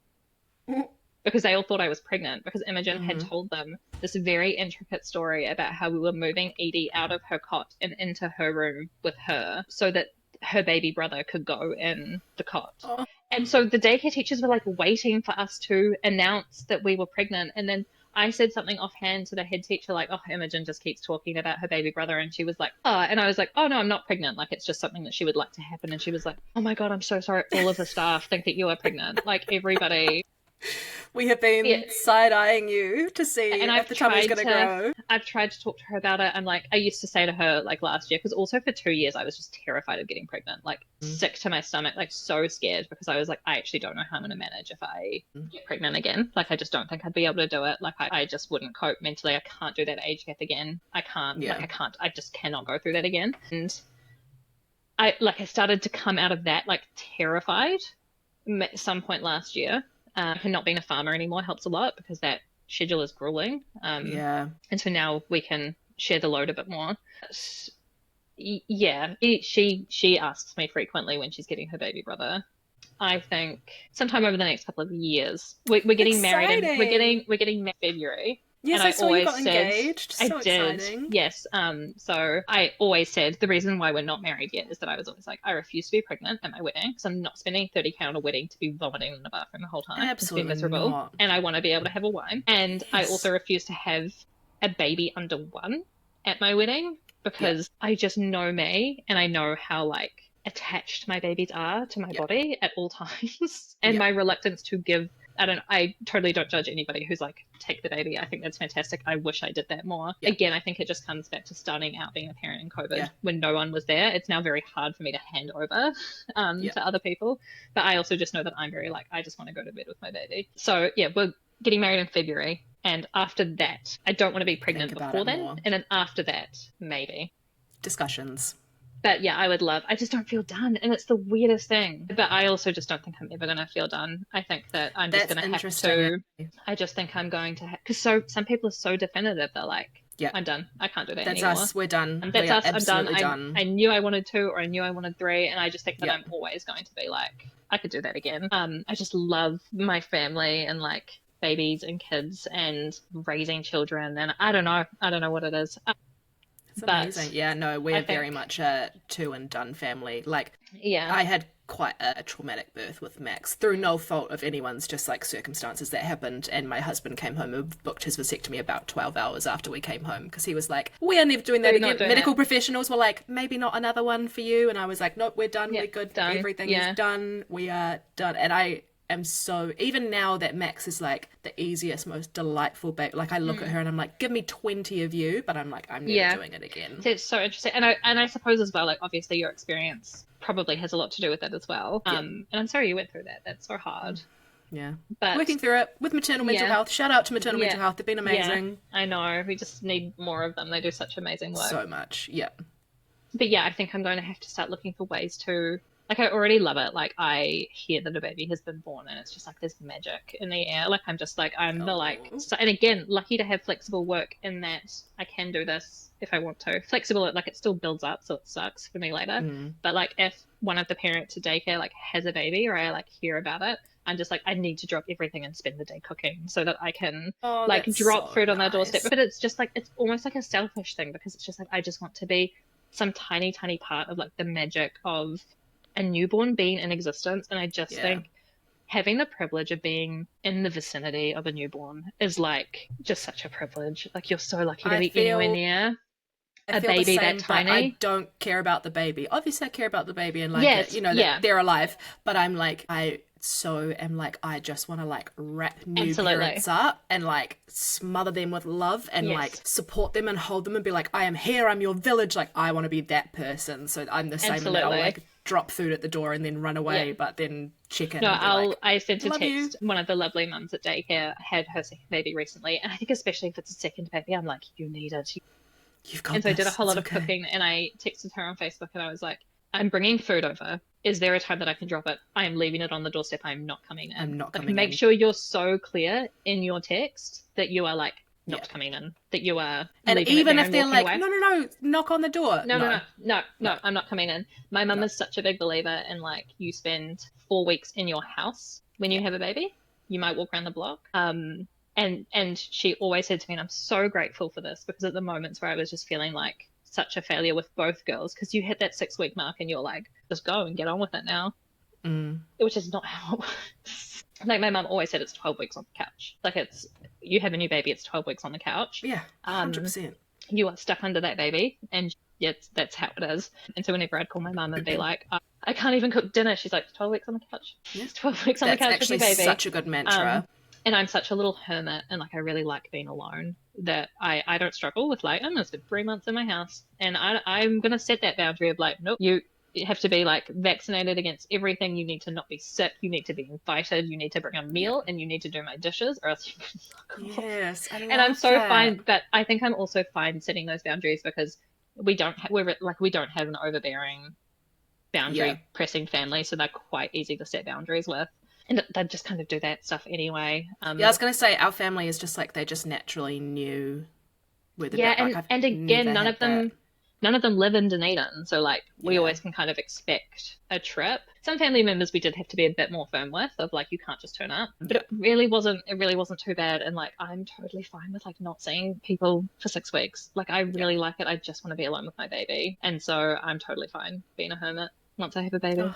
because they all thought I was pregnant because Imogen had told them this very intricate story about how we were moving Edie out of her cot and into her room with her so that her baby brother could go in the cot. Oh. And so the daycare teachers were like waiting for us to announce that we were pregnant. And then I said something offhand to the head teacher, like, oh, Imogen just keeps talking about her baby brother. And she was like, oh, and I was like, oh, no, I'm not pregnant. Like, it's just something that she would like to happen. And she was like, oh my God, I'm so sorry. All of the staff think that you are pregnant. Like everybody. We have been side-eyeing you to see if the tummy's going to grow. I've tried to talk to her about it. And like, I used to say to her like last year, because also for 2 years, I was just terrified of getting pregnant, like sick to my stomach, like so scared because I was like, I actually don't know how I'm going to manage if I get pregnant again. Like, I just don't think I'd be able to do it. Like, I just wouldn't cope mentally. I can't do that age gap again. I can't, I just cannot go through that again. And I started to come out of that like terrified at some point last year. And not being a farmer anymore helps a lot because that schedule is grueling. And so now we can share the load a bit more. She asks me frequently when she's getting her baby brother. I think sometime over the next couple of years. We're getting married and we're getting married in February. Yes, and I saw you got engaged. So I did. Exciting. Yes. So I always said the reason why we're not married yet is that I was always like, I refuse to be pregnant at my wedding because I'm not spending $30K on a wedding to be vomiting in the bathroom the whole time. Absolutely it's miserable. not. And I want to be able to have a wine. And I also refuse to have a baby under 1 at my wedding because I just know me and I know how like attached my babies are to my body at all times and my reluctance to give. I totally don't judge anybody who's like, take the baby. I think that's fantastic. I wish I did that more. Yeah. Again, I think it just comes back to starting out being a parent in COVID when no one was there. It's now very hard for me to hand over to other people. But I also just know that I'm very like, I just want to go to bed with my baby. So yeah, we're getting married in February. And after that, I don't want to be pregnant before then. More. And then after that, maybe. Discussions. But yeah, I just don't feel done. And it's the weirdest thing. But I also just don't think I'm ever going to feel done. I think that I'm just going to have to, I just think I'm going to have, because some people are so definitive. They're like, I'm done. I can't do that anymore. That's us. We're done. That's us. I'm done. done. I knew I wanted 2 or I knew I wanted 3. And I just think that I'm always going to be like, I could do that again. I just love my family and like babies and kids and raising children. And I don't know what it is. It's amazing. Yeah, no, we're very much a 2 and done family. Like, I had quite a traumatic birth with Max through no fault of anyone's, just like circumstances that happened. And my husband came home and booked his vasectomy about 12 hours after we came home because he was like, we are never doing that again. Medical professionals were like, maybe not another one for you. And I was like, nope, we're done. We're good. Done. Everything is done. We are done. And I am so, even now that Max is like the easiest, most delightful baby, like I look at her and I'm like, give me 20 of you, but I'm like, I'm never doing it again. So it's so interesting. And I suppose as well, like obviously your experience probably has a lot to do with it as well. And I'm sorry you went through that. That's so hard. Yeah. But working through it with maternal mental health. Shout out to maternal mental health. They've been amazing. Yeah, I know. We just need more of them. They do such amazing work. So much. Yeah. But yeah, I think I'm going to have to start looking for ways to, like, I already love it. Like, I hear that a baby has been born and it's just like there's magic in the air. Like, I'm just like, I'm the like, so, and again, lucky to have flexible work in that I can do this if I want to. Flexible, like, it still builds up, so it sucks for me later. But like, if one of the parents at daycare like has a baby or I like hear about it, I'm just like, I need to drop everything and spend the day cooking so that I can like drop food on their doorstep. But it's just like, it's almost like a selfish thing because it's just like, I just want to be some tiny, tiny part of like the magic of a newborn being in existence. And I just think having the privilege of being in the vicinity of a newborn is like just such a privilege. Like you're so lucky to be anywhere near a baby that tiny. I don't care about the baby. Obviously I care about the baby and like you know that they're alive, but I'm like, I just want to like wrap new parents up and like smother them with love and like support them and hold them and be like, I am here, I'm your village. Like I want to be that person. So I'm the same. I'll like drop food at the door and then run away, but then check in. No, I sent a text. One of the lovely mums at daycare had her second baby recently, and I think especially if it's a second baby, I'm like, you need it. You've got and so I did a whole lot of cooking, and I texted her on Facebook, and I was like, I'm bringing food over. Is there a time that I can drop it? I am leaving it on the doorstep. I'm not coming in. I'm not coming in. Make sure you're so clear in your text that you are like not coming in. That you are. And even if they're like, no, knock on the door. No, I'm not coming in. My mum is such a big believer in like you spend 4 weeks in your house when you have a baby. You might walk around the block. And she always said to me, and I'm so grateful for this because at the moments where I was just feeling like such a failure with both girls, because you hit that 6-week mark and you're like, just go and get on with it now, which is not how it works. Like my mum always said, it's 12 weeks on the couch. Like it's, you have a new baby, it's 12 weeks on the couch. Yeah, 100%. You are stuck under that baby, and that's how it is. And so whenever I'd call my mum and be like, I can't even cook dinner, she's like, 12 weeks on the couch. Yeah. It's 12 weeks on the couch with your baby. That's actually such a good mantra. And I'm such a little hermit, and like I really like being alone, that I don't struggle with like, I'm gonna spend 3 months in my house, and I'm gonna set that boundary of like, nope, you have to be like vaccinated against everything. You need to not be sick. You need to be invited. You need to bring a meal, and you need to do my dishes, or else you can fuck off. Yes, and I'm so fine, but I think I'm also fine setting those boundaries because we don't have an overbearing boundary pressing family, so they're quite easy to set boundaries with. And they just kind of do that stuff anyway. I was going to say, our family is just like, they just naturally knew where the and again, none of them live in Dunedin, so like we always can kind of expect a trip. Some family members we did have to be a bit more firm with, of like, you can't just turn up. But it really wasn't too bad, and like I'm totally fine with like not seeing people for 6 weeks. Like I really like it. I just want to be alone with my baby, and so I'm totally fine being a hermit once I have a baby.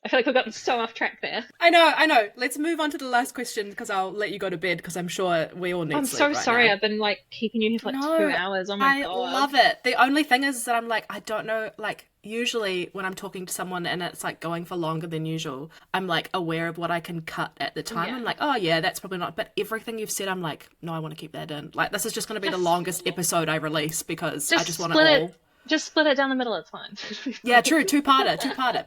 I feel like we've gotten so off track there. I know. Let's move on to the last question because I'll let you go to bed because I'm sure we all need sleep. I'm so sorry. I've been like keeping you here for like 2 hours. Oh my God. I love it. The only thing is that I'm like, I don't know, like usually when I'm talking to someone and it's like going for longer than usual, I'm like aware of what I can cut at the time. Yeah. I'm like, oh yeah, that's probably not. But everything you've said, I'm like, no, I want to keep that in. Like this is just going to be the longest episode I release because I just want it all. Just split it down the middle, it's fine. Yeah, true. Two-parter.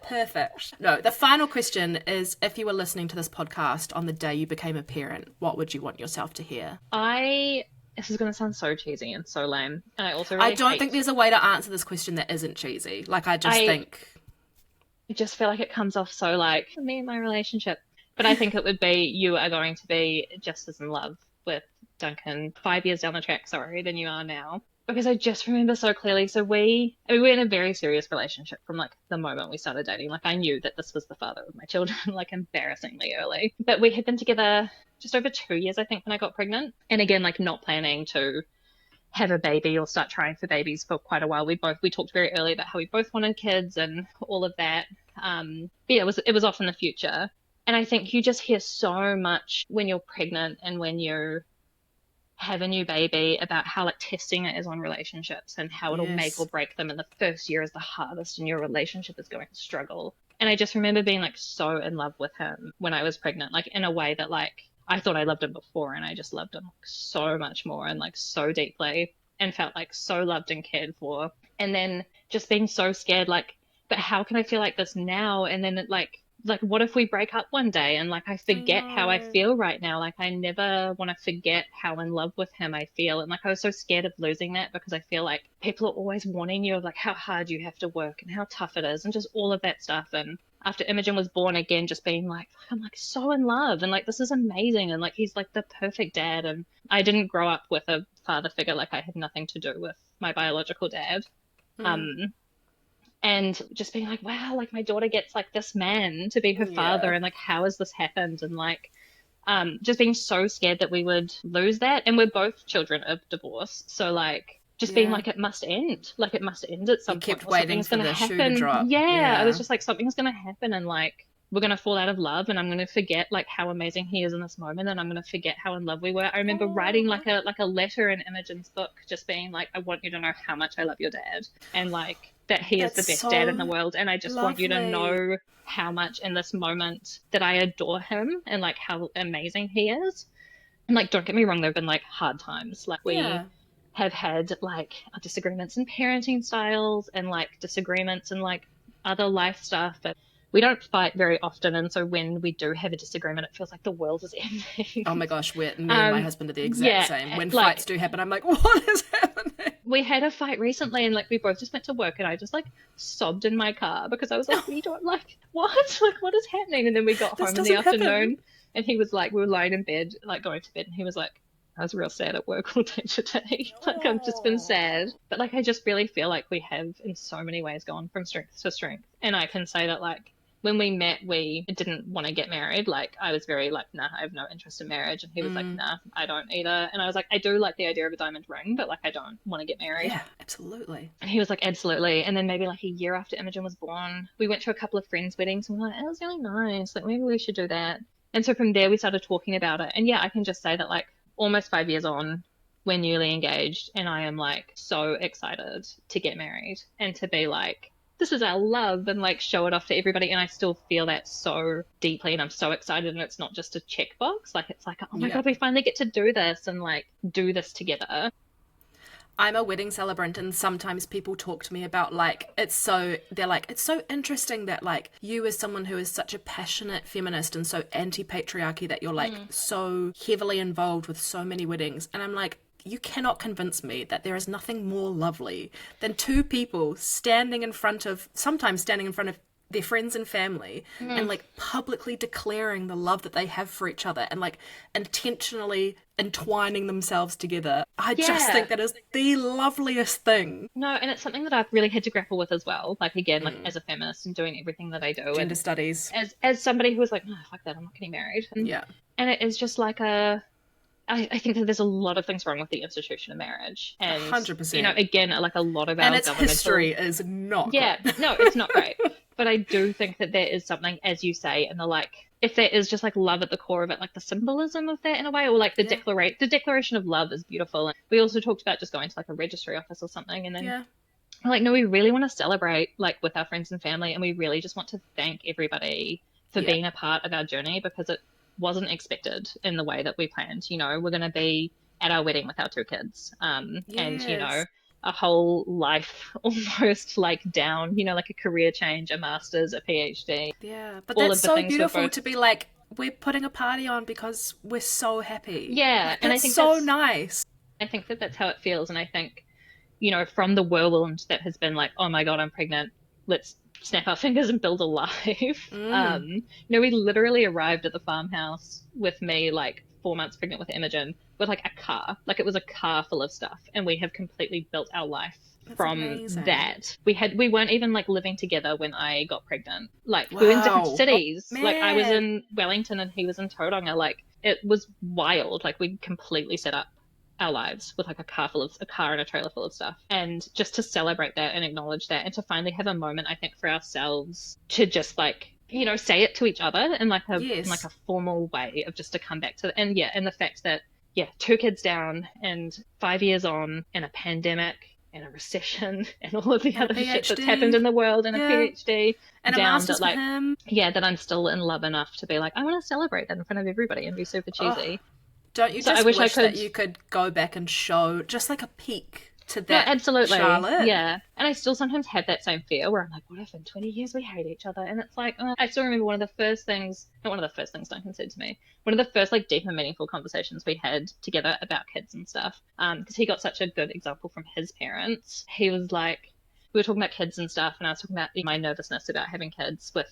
Perfect. No, the final question is, if you were listening to this podcast on the day you became a parent, what would you want yourself to hear? This is going to sound so cheesy and so lame. And I also really I don't think there's a way to answer this question that isn't cheesy. Like, I just feel like it comes off so like, me and my relationship. But I think it would be, you are going to be just as in love with Duncan 5 years down the track, than you are now. Because I just remember so clearly. So we were in a very serious relationship from like the moment we started dating. Like I knew that this was the father of my children, like embarrassingly early. But we had been together just over 2 years, I think, when I got pregnant. And again, like not planning to have a baby or start trying for babies for quite a while. We talked very early about how we both wanted kids and all of that. But yeah, it was off in the future. And I think you just hear so much when you're pregnant and when you're have a new baby, about how like testing it is on relationships and how it'll make or Yes. break them. And the first year is the hardest and your relationship is going to struggle. And I just remember being like so in love with him when I was pregnant, like in a way that like I thought I loved him before, and I just loved him like so much more and like so deeply, and felt like so loved and cared for. And then just being so scared, like, but how can I feel like this now? And then it like what if we break up one day and like I forget how I know. feel right now? Like I never want to forget how in love with him I feel. And like I was so scared of losing that, because I feel like people are always warning you of like how hard you have to work and how tough it is and just all of that stuff. And after Imogen was born, again, just being like, I'm like so in love and like this is amazing, and like he's like the perfect dad. And I didn't grow up with a father figure, like I had nothing to do with my biological dad. Um, and just being like, wow, like my daughter gets like this man to be her father, Yeah. and like how has this happened? And like just being so scared that we would lose that. And we're both children of divorce, so like just being Yeah. like it must end, like it must end at You some point, kept or waiting something's for going to the shoe to happen. drop. Yeah, I was Yeah. just like, something's going to happen, and like we're going to fall out of love, and I'm going to forget like how amazing he is in this moment, and I'm going to forget how in love we were. I remember writing Oh, like a letter in Imogen's book, just being like, I want you to know how much I love your dad, and like that he is the that's best dad in the so world, and I just want you to lovely. know how much in this moment that I adore him and like how amazing he is. And like, don't get me wrong, there have been like hard times. Like we Yeah. have had like disagreements in parenting styles and like disagreements in like other life stuff. And we don't fight very often. And so when we do have a disagreement, it feels like the world is Oh ending. my gosh, me and my husband are the exact Yeah, same. When fights like do happen, I'm like, what is happening? we had a fight recently, and like we both just went to work, and I just like sobbed in my car because I was like, we don't like what? Like what is happening? And then we got This home in the doesn't happen. afternoon, and he was like, we were lying in bed, like going to bed, and he was like, I was real sad at work all day today. Like I've just been sad. But like I just really feel like we have in so many ways gone from strength to strength. And I can say that like when we met, we didn't want to get married. Like I was very like, nah, I have no interest in marriage. And he was like, nah, I don't either. And I was like, I do like the idea of a diamond ring, but like I don't want to get married. Yeah, absolutely. And he was like, absolutely. And then maybe like a year after Imogen was born, we went to a couple of friends' weddings, and we are like, it was really nice. Like maybe we should do that. And so from there we started talking about it. And yeah, I can just say that like almost 5 years on, we're newly engaged, and I am like so excited to get married and to be like, this is our love, and like show it off to everybody. And I still feel that so deeply, and I'm so excited. And it's not just a checkbox. Like it's like, oh my Yeah. God, we finally get to do this and like do this together. I'm a wedding celebrant, and sometimes people talk to me about like they're like, it's so interesting that like you as someone who is such a passionate feminist and so anti-patriarchy, that you're like so heavily involved with so many weddings. And I'm like, you cannot convince me that there is nothing more lovely than two people sometimes standing in front of their friends and family and like publicly declaring the love that they have for each other and like intentionally entwining themselves together. I just Yeah. think that is the loveliest thing. No, and it's something that I've really had to grapple with as well. Like again, like as a feminist and doing everything that I do, Gender and studies. as somebody who was like, no, fuck that, I'm not getting married. Yeah. And it is just like I think that there's a lot of things wrong with the institution of marriage, and 100%. again, like a lot of And our its governmental history is not yeah, good. no, it's not great. But I do think that there is something, as you say, and the like, if there is just like love at the core of it, like the symbolism of that in a way, or like the declaration of love is beautiful. And we also talked about just going to like a registry office or something, and then Yeah. we're like, no, we really want to celebrate like with our friends and family, and we really just want to thank everybody for Yeah. being a part of our journey, because it wasn't expected in the way that we planned. You know, we're going to be at our wedding with our two kids, and you know, Yes. a whole life almost like down, you know, like a career change, a master's, a PhD, Yeah. But all that's of the so things we're beautiful both. to be like, we're putting a party on because we're so happy. Yeah, Like, and I that's think so nice. I think that that's how it feels. And I think, you know, from the whirlwind that has been like, oh my God, I'm pregnant, let's snap our fingers and build a life. You know, we literally arrived at the farmhouse with me like 4 months pregnant with Imogen with like a car, like it was a car full of stuff, and we have completely built our life That's from amazing. that. We weren't even like living together when I got pregnant. Like we were in different Wow. cities. Oh, Like I was man. in Wellington and he was in Taonga. Like it was wild. Like we completely set up our lives with like a car and a trailer full of stuff, and just to celebrate that and acknowledge that, and to finally have a moment, I think, for ourselves to just like, you know, say it to each other in like a Yes. formal way of just to come back to, and yeah, and the fact that, yeah, 2 kids down and 5 years on and a pandemic and a recession and all of the And a other shit that's PhD. happened in the world and Yeah. a PhD And a down master's that for him. yeah, that I'm still in love enough to be like, I want to celebrate that in front of everybody and be super cheesy. Don't you So I just wish I wish that could. you could go back and show just like a peek to No, that absolutely. Charlotte? Yeah. And I still sometimes have that same fear where I'm like, what if in 20 years we hate each other? And it's like, I still remember one of the first things, not one of the first things Duncan said to me, one of the first like deep and meaningful conversations we had together about kids and stuff. Because he got such a good example from his parents. He was like, we were talking about kids and stuff, and I was talking about my nervousness about having kids with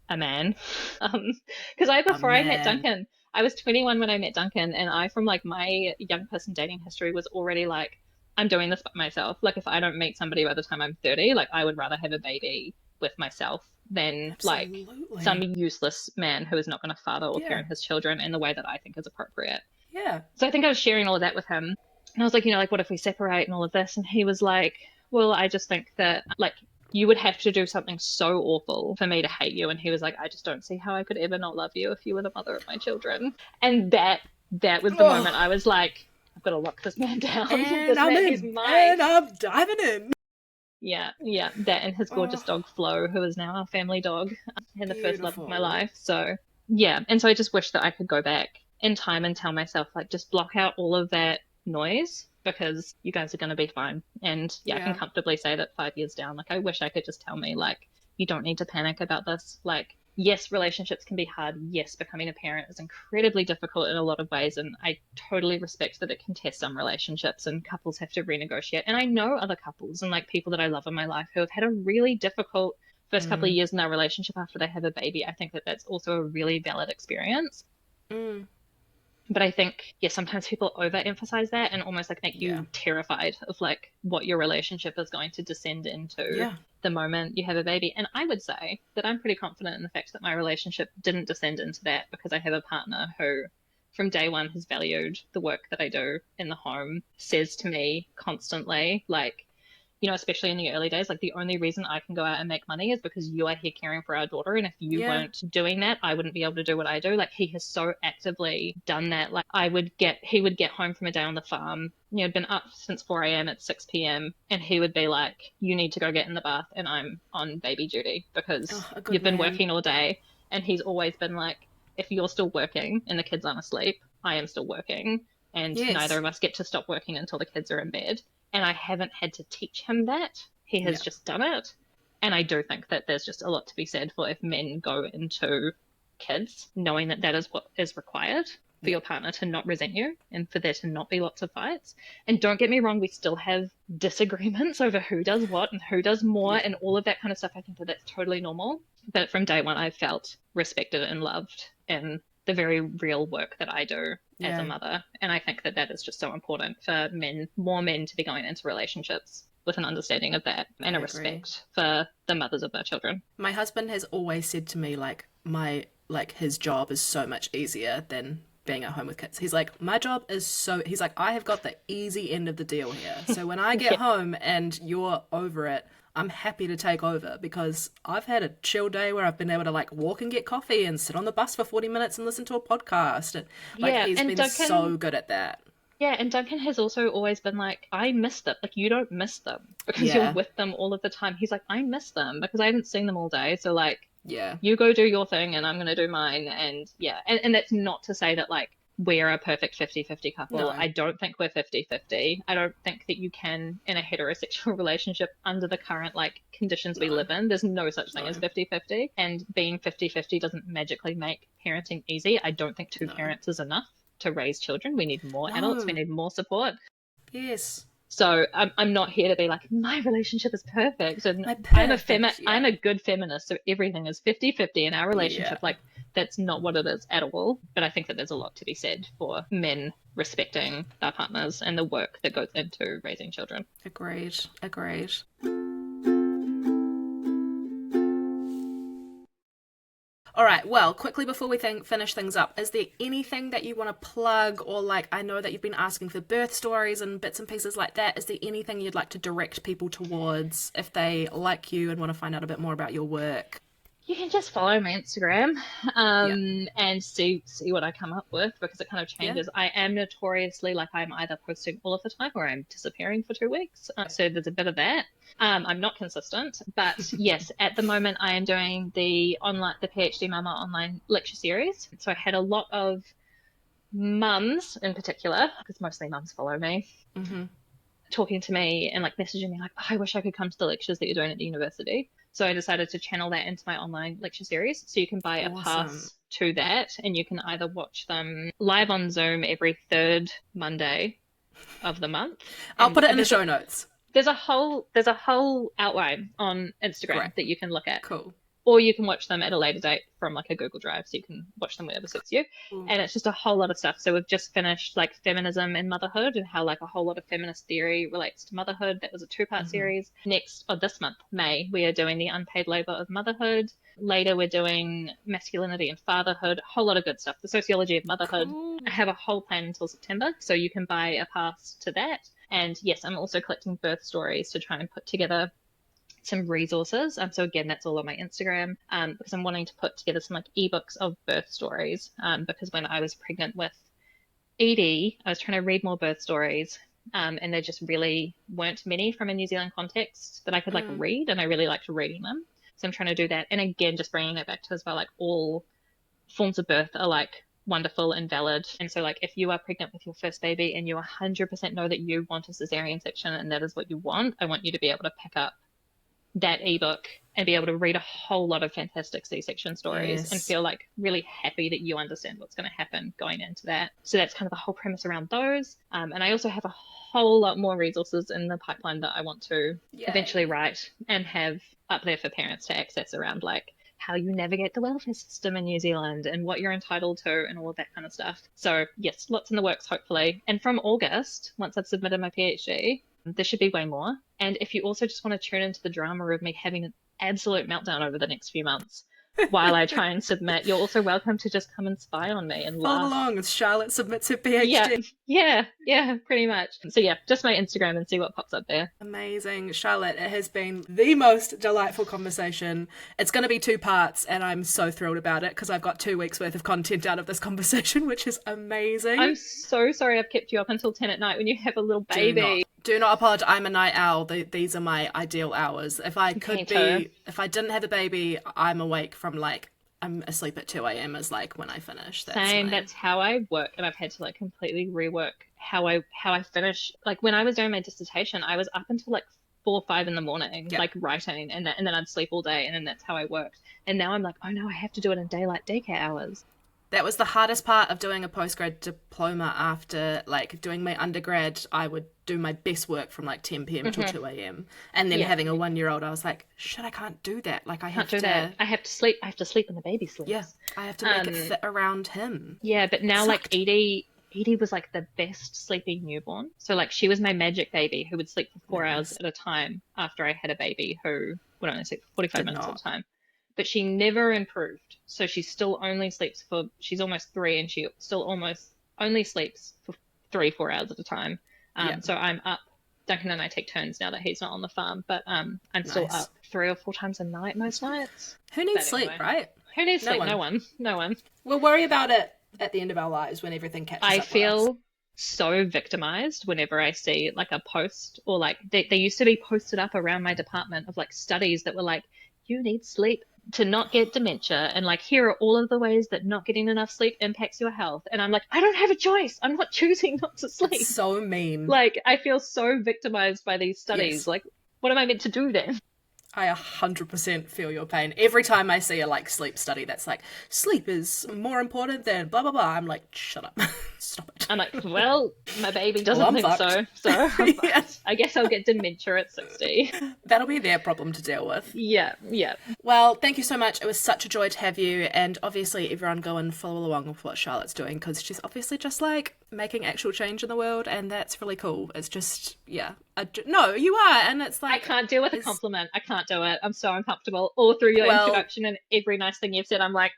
a man. Because before I met Duncan, I was 21 when I met Duncan, and I, from like my young person dating history, was already like, I'm doing this by myself. Like, if I don't meet somebody by the time I'm 30, like, I would rather have a baby with myself than Absolutely. like some useless man who is not going to father or Yeah. parent his children in the way that I think is appropriate. Yeah. So I think I was sharing all of that with him. And I was like, like, what if we separate and all of this? And he was like, well, I just think that, like, you would have to do something so awful for me to hate you. And he was like, I just don't see how I could ever not love you if you were the mother of my children. And that was the moment I was like, I've got to lock this man down. And this I'm man in. is mine. And I'm diving in. Yeah. That and his gorgeous dog Flo, who is now our family dog and the first love of my life. So yeah. And so I just wish that I could go back in time and tell myself, like, just block out all of that noise because you guys are going to be fine. And I can comfortably say that 5 years down, like, I wish I could just tell me, like, you don't need to panic about this. Like, yes, relationships can be hard. Yes, becoming a parent is incredibly difficult in a lot of ways. And I totally respect that it can test some relationships and couples have to renegotiate. And I know other couples and like people that I love in my life who have had a really difficult first couple of years in their relationship after they have a baby. I think that that's also a really valid experience. But I think, sometimes people overemphasize that and almost like make you terrified of like what your relationship is going to descend into the moment you have a baby. And I would say that I'm pretty confident in the fact that my relationship didn't descend into that because I have a partner who from day one has valued the work that I do in the home, says to me constantly, like, especially in the early days, like the only reason I can go out and make money is because you are here caring for our daughter. And if you weren't doing that, I wouldn't be able to do what I do. Like he has so actively done that. Like he would get home from a day on the farm, been up since 4 a.m. at 6 p.m. And he would be like, you need to go get in the bath and I'm on baby duty because you've been working all day. And he's always been like, if you're still working and the kids aren't asleep, I am still working. And neither of us get to stop working until the kids are in bed. And I haven't had to teach him that. He has just done it. And I do think that there's just a lot to be said for if men go into kids knowing that that is what is required for your partner to not resent you and for there to not be lots of fights. And don't get me wrong, we still have disagreements over who does what and who does more and all of that kind of stuff. I think that that's totally normal. But from day one, I felt respected and loved in the very real work that I do as a mother. And I think that that is just so important for more men to be going into relationships with an understanding of that and a respect for the mothers of their children. My husband has always said to me, his job is so much easier than being at home with kids. He's like, my job is he's like, I have got the easy end of the deal here. So when I get home and you're over it, I'm happy to take over because I've had a chill day where I've been able to like walk and get coffee and sit on the bus for 40 minutes and listen to a podcast. And he's been Duncan, so good at that. Yeah, and Duncan has also always been like, I miss them. Like, you don't miss them because you're with them all of the time. He's like, I miss them because I haven't seen them all day. So like, you go do your thing and I'm going to do mine. And and that's not to say that like, we're a perfect 50-50 couple. No. I don't think we're 50-50. I don't think that you can, in a heterosexual relationship, under the current like conditions we live in, there's no such thing as 50-50. And being 50-50 doesn't magically make parenting easy. I don't think two parents is enough to raise children. We need more adults. We need more support. Yes. So I'm not here to be like, my relationship is perfect. And I'm a good feminist. So everything is 50-50 in our relationship. Like, that's not what it is at all. But I think that there's a lot to be said for men respecting their partners and the work that goes into raising children. Agreed. All right, well, quickly before we finish things up, is there anything that you want to plug or like, I know that you've been asking for birth stories and bits and pieces like that. Is there anything you'd like to direct people towards if they like you and want to find out a bit more about your work? You can just follow my Instagram Yeah. and see what I come up with, because it kind of Yeah. changes. I am notoriously like, I'm either posting all of the time or I'm disappearing for 2 weeks. So there's a bit of that. I'm not consistent, but yes, at the moment I am doing the PhD Mama online lecture series. So I had a lot of mums in particular, because mostly mums follow me, talking to me and like messaging me like, oh, I wish I could come to the lectures that you're doing at the university. So I decided to channel that into my online lecture series. So you can buy a pass to that, and you can either watch them live on Zoom every third Monday of the month. I'll put it in the show notes. There's a whole outline on Instagram that you can look at. Cool. Or you can watch them at a later date from like a Google Drive, so you can watch them whenever suits you. And it's just a whole lot of stuff. So we've just finished like feminism and motherhood, and how like a whole lot of feminist theory relates to motherhood. That was a 2-part series. Next, this month, May, we are doing the unpaid labor of motherhood. Later, we're doing masculinity and fatherhood. A whole lot of good stuff. The sociology of motherhood. Cool. I have a whole plan until September, so you can buy a pass to that. And yes, I'm also collecting birth stories to try and put together some resources. So again, that's all on my Instagram, because I'm wanting to put together some like ebooks of birth stories, because when I was pregnant with Edie, I was trying to read more birth stories, and there just really weren't many from a New Zealand context that I could like read, and I really liked reading them. So I'm trying to do that. And again, just bringing it back to as well, like all forms of birth are like wonderful and valid. And so like if you are pregnant with your first baby and you 100% know that you want a cesarean section and that is what you want, I want you to be able to pick up that ebook and be able to read a whole lot of fantastic C-section stories and feel like really happy that you understand what's going to happen going into that. So that's kind of the whole premise around those. And I also have a whole lot more resources in the pipeline that I want to eventually write and have up there for parents to access around like how you navigate the welfare system in New Zealand and what you're entitled to and all of that kind of stuff. So yes, lots in the works, hopefully. And from August, once I've submitted my PhD, there should be way more. And if you also just want to tune into the drama of me having an absolute meltdown over the next few months while I try and submit, you're also welcome to just come and spy on me and laugh. Follow along as Charlotte submits her PhD. Yeah, pretty much. So yeah, just my Instagram and see what pops up there. Amazing. Charlotte, it has been the most delightful conversation. It's going to be 2 parts, and I'm so thrilled about it because I've got 2 weeks worth of content out of this conversation, which is amazing. I'm so sorry I've kept you up until 10 at night when you have a little baby. Do not apologize. I'm a night owl. These are my ideal hours. If I didn't have a baby, I'm awake from like, I'm asleep at 2 a.m. is like when I finish. That's how I work, and I've had to like completely rework how I finish. Like when I was doing my dissertation, I was up until like 4 or 5 in the morning, like writing, and then I'd sleep all day, and then that's how I worked. And now I'm like, oh no, I have to do it in daylight daycare hours. That was the hardest part of doing a postgrad diploma. After like doing my undergrad, I would do my best work from like 10 p.m. till 2 a.m. And then having a 1-year-old, I was like, shit, I can't do that. Like I have to sleep. I have to sleep when the baby sleeps. Yeah, I have to make it fit around him. Yeah, but now like Edie was like the best sleeping newborn. So like she was my magic baby who would sleep for 4 hours at a time after I had a baby who would only sleep for 45 minutes at a time. But she never improved. So she still only sleeps she's almost 3, and she still almost only sleeps for 3-4 hours at a time. So I'm up. Duncan and I take turns now that he's not on the farm, but I'm still up 3 or 4 times a night most nights. Who needs sleep, right? Who needs sleep? No one. We'll worry about it at the end of our lives when everything catches up. I feel so victimized whenever I see like a post, or like they used to be posted up around my department of like studies that were like, you need sleep to not get dementia, and like here are all of the ways that not getting enough sleep impacts your health. And I'm like, I don't have a choice. I'm not choosing not to sleep. It's so mean. Like I feel so victimized by these studies. Like what am I meant to do then? I 100% feel your pain. Every time I see a like sleep study that's like, sleep is more important than blah blah blah, I'm like, shut up. Stop it. I'm like, well, my baby doesn't think so. So I guess I'll get dementia at 60. That'll be their problem to deal with. Yeah. Well, thank you so much. It was such a joy to have you, and obviously everyone go and follow along with what Charlotte's doing, because she's obviously just like making actual change in the world, and that's really cool. It's just, no, you are, and it's like, I can't deal with a compliment. I can't do it. I'm so uncomfortable. All through your introduction and every nice thing you've said, I'm like,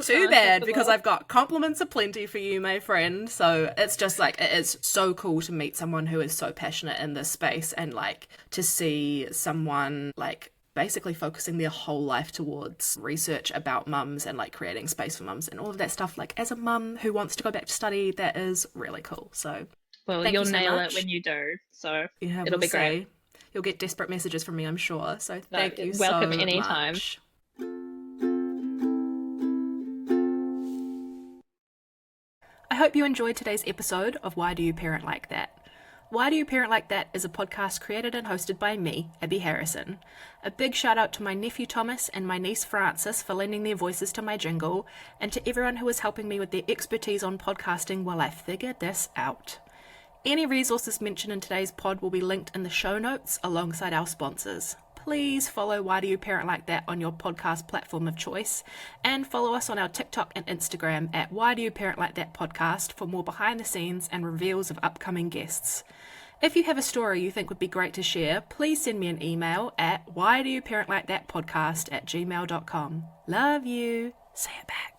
too bad, because I've got compliments aplenty for you, my friend. So it's just like, it is so cool to meet someone who is so passionate in this space, and like to see someone like basically focusing their whole life towards research about mums and like creating space for mums and all of that stuff. Like as a mum who wants to go back to study, that is really cool. So Well, thank you'll you so nail much. it when you do. So Yeah, it'll we'll be great. see. You'll get desperate messages from me, I'm sure. So No, thank you welcome so anytime. much. I hope you enjoyed today's episode of Why Do You Parent Like That? Why Do You Parent Like That is a podcast created and hosted by me, Abby Harrison. A big shout out to my nephew Thomas and my niece Frances for lending their voices to my jingle, and to everyone who is helping me with their expertise on podcasting while I figure this out. Any resources mentioned in today's pod will be linked in the show notes alongside our sponsors. Please follow Why Do You Parent Like That on your podcast platform of choice, and follow us on our TikTok and Instagram at Why Do You Parent Like That podcast for more behind the scenes and reveals of upcoming guests. If you have a story you think would be great to share, please send me an email at whydoyouparentlike.thatpodcast@gmail.com. Love you. See you back.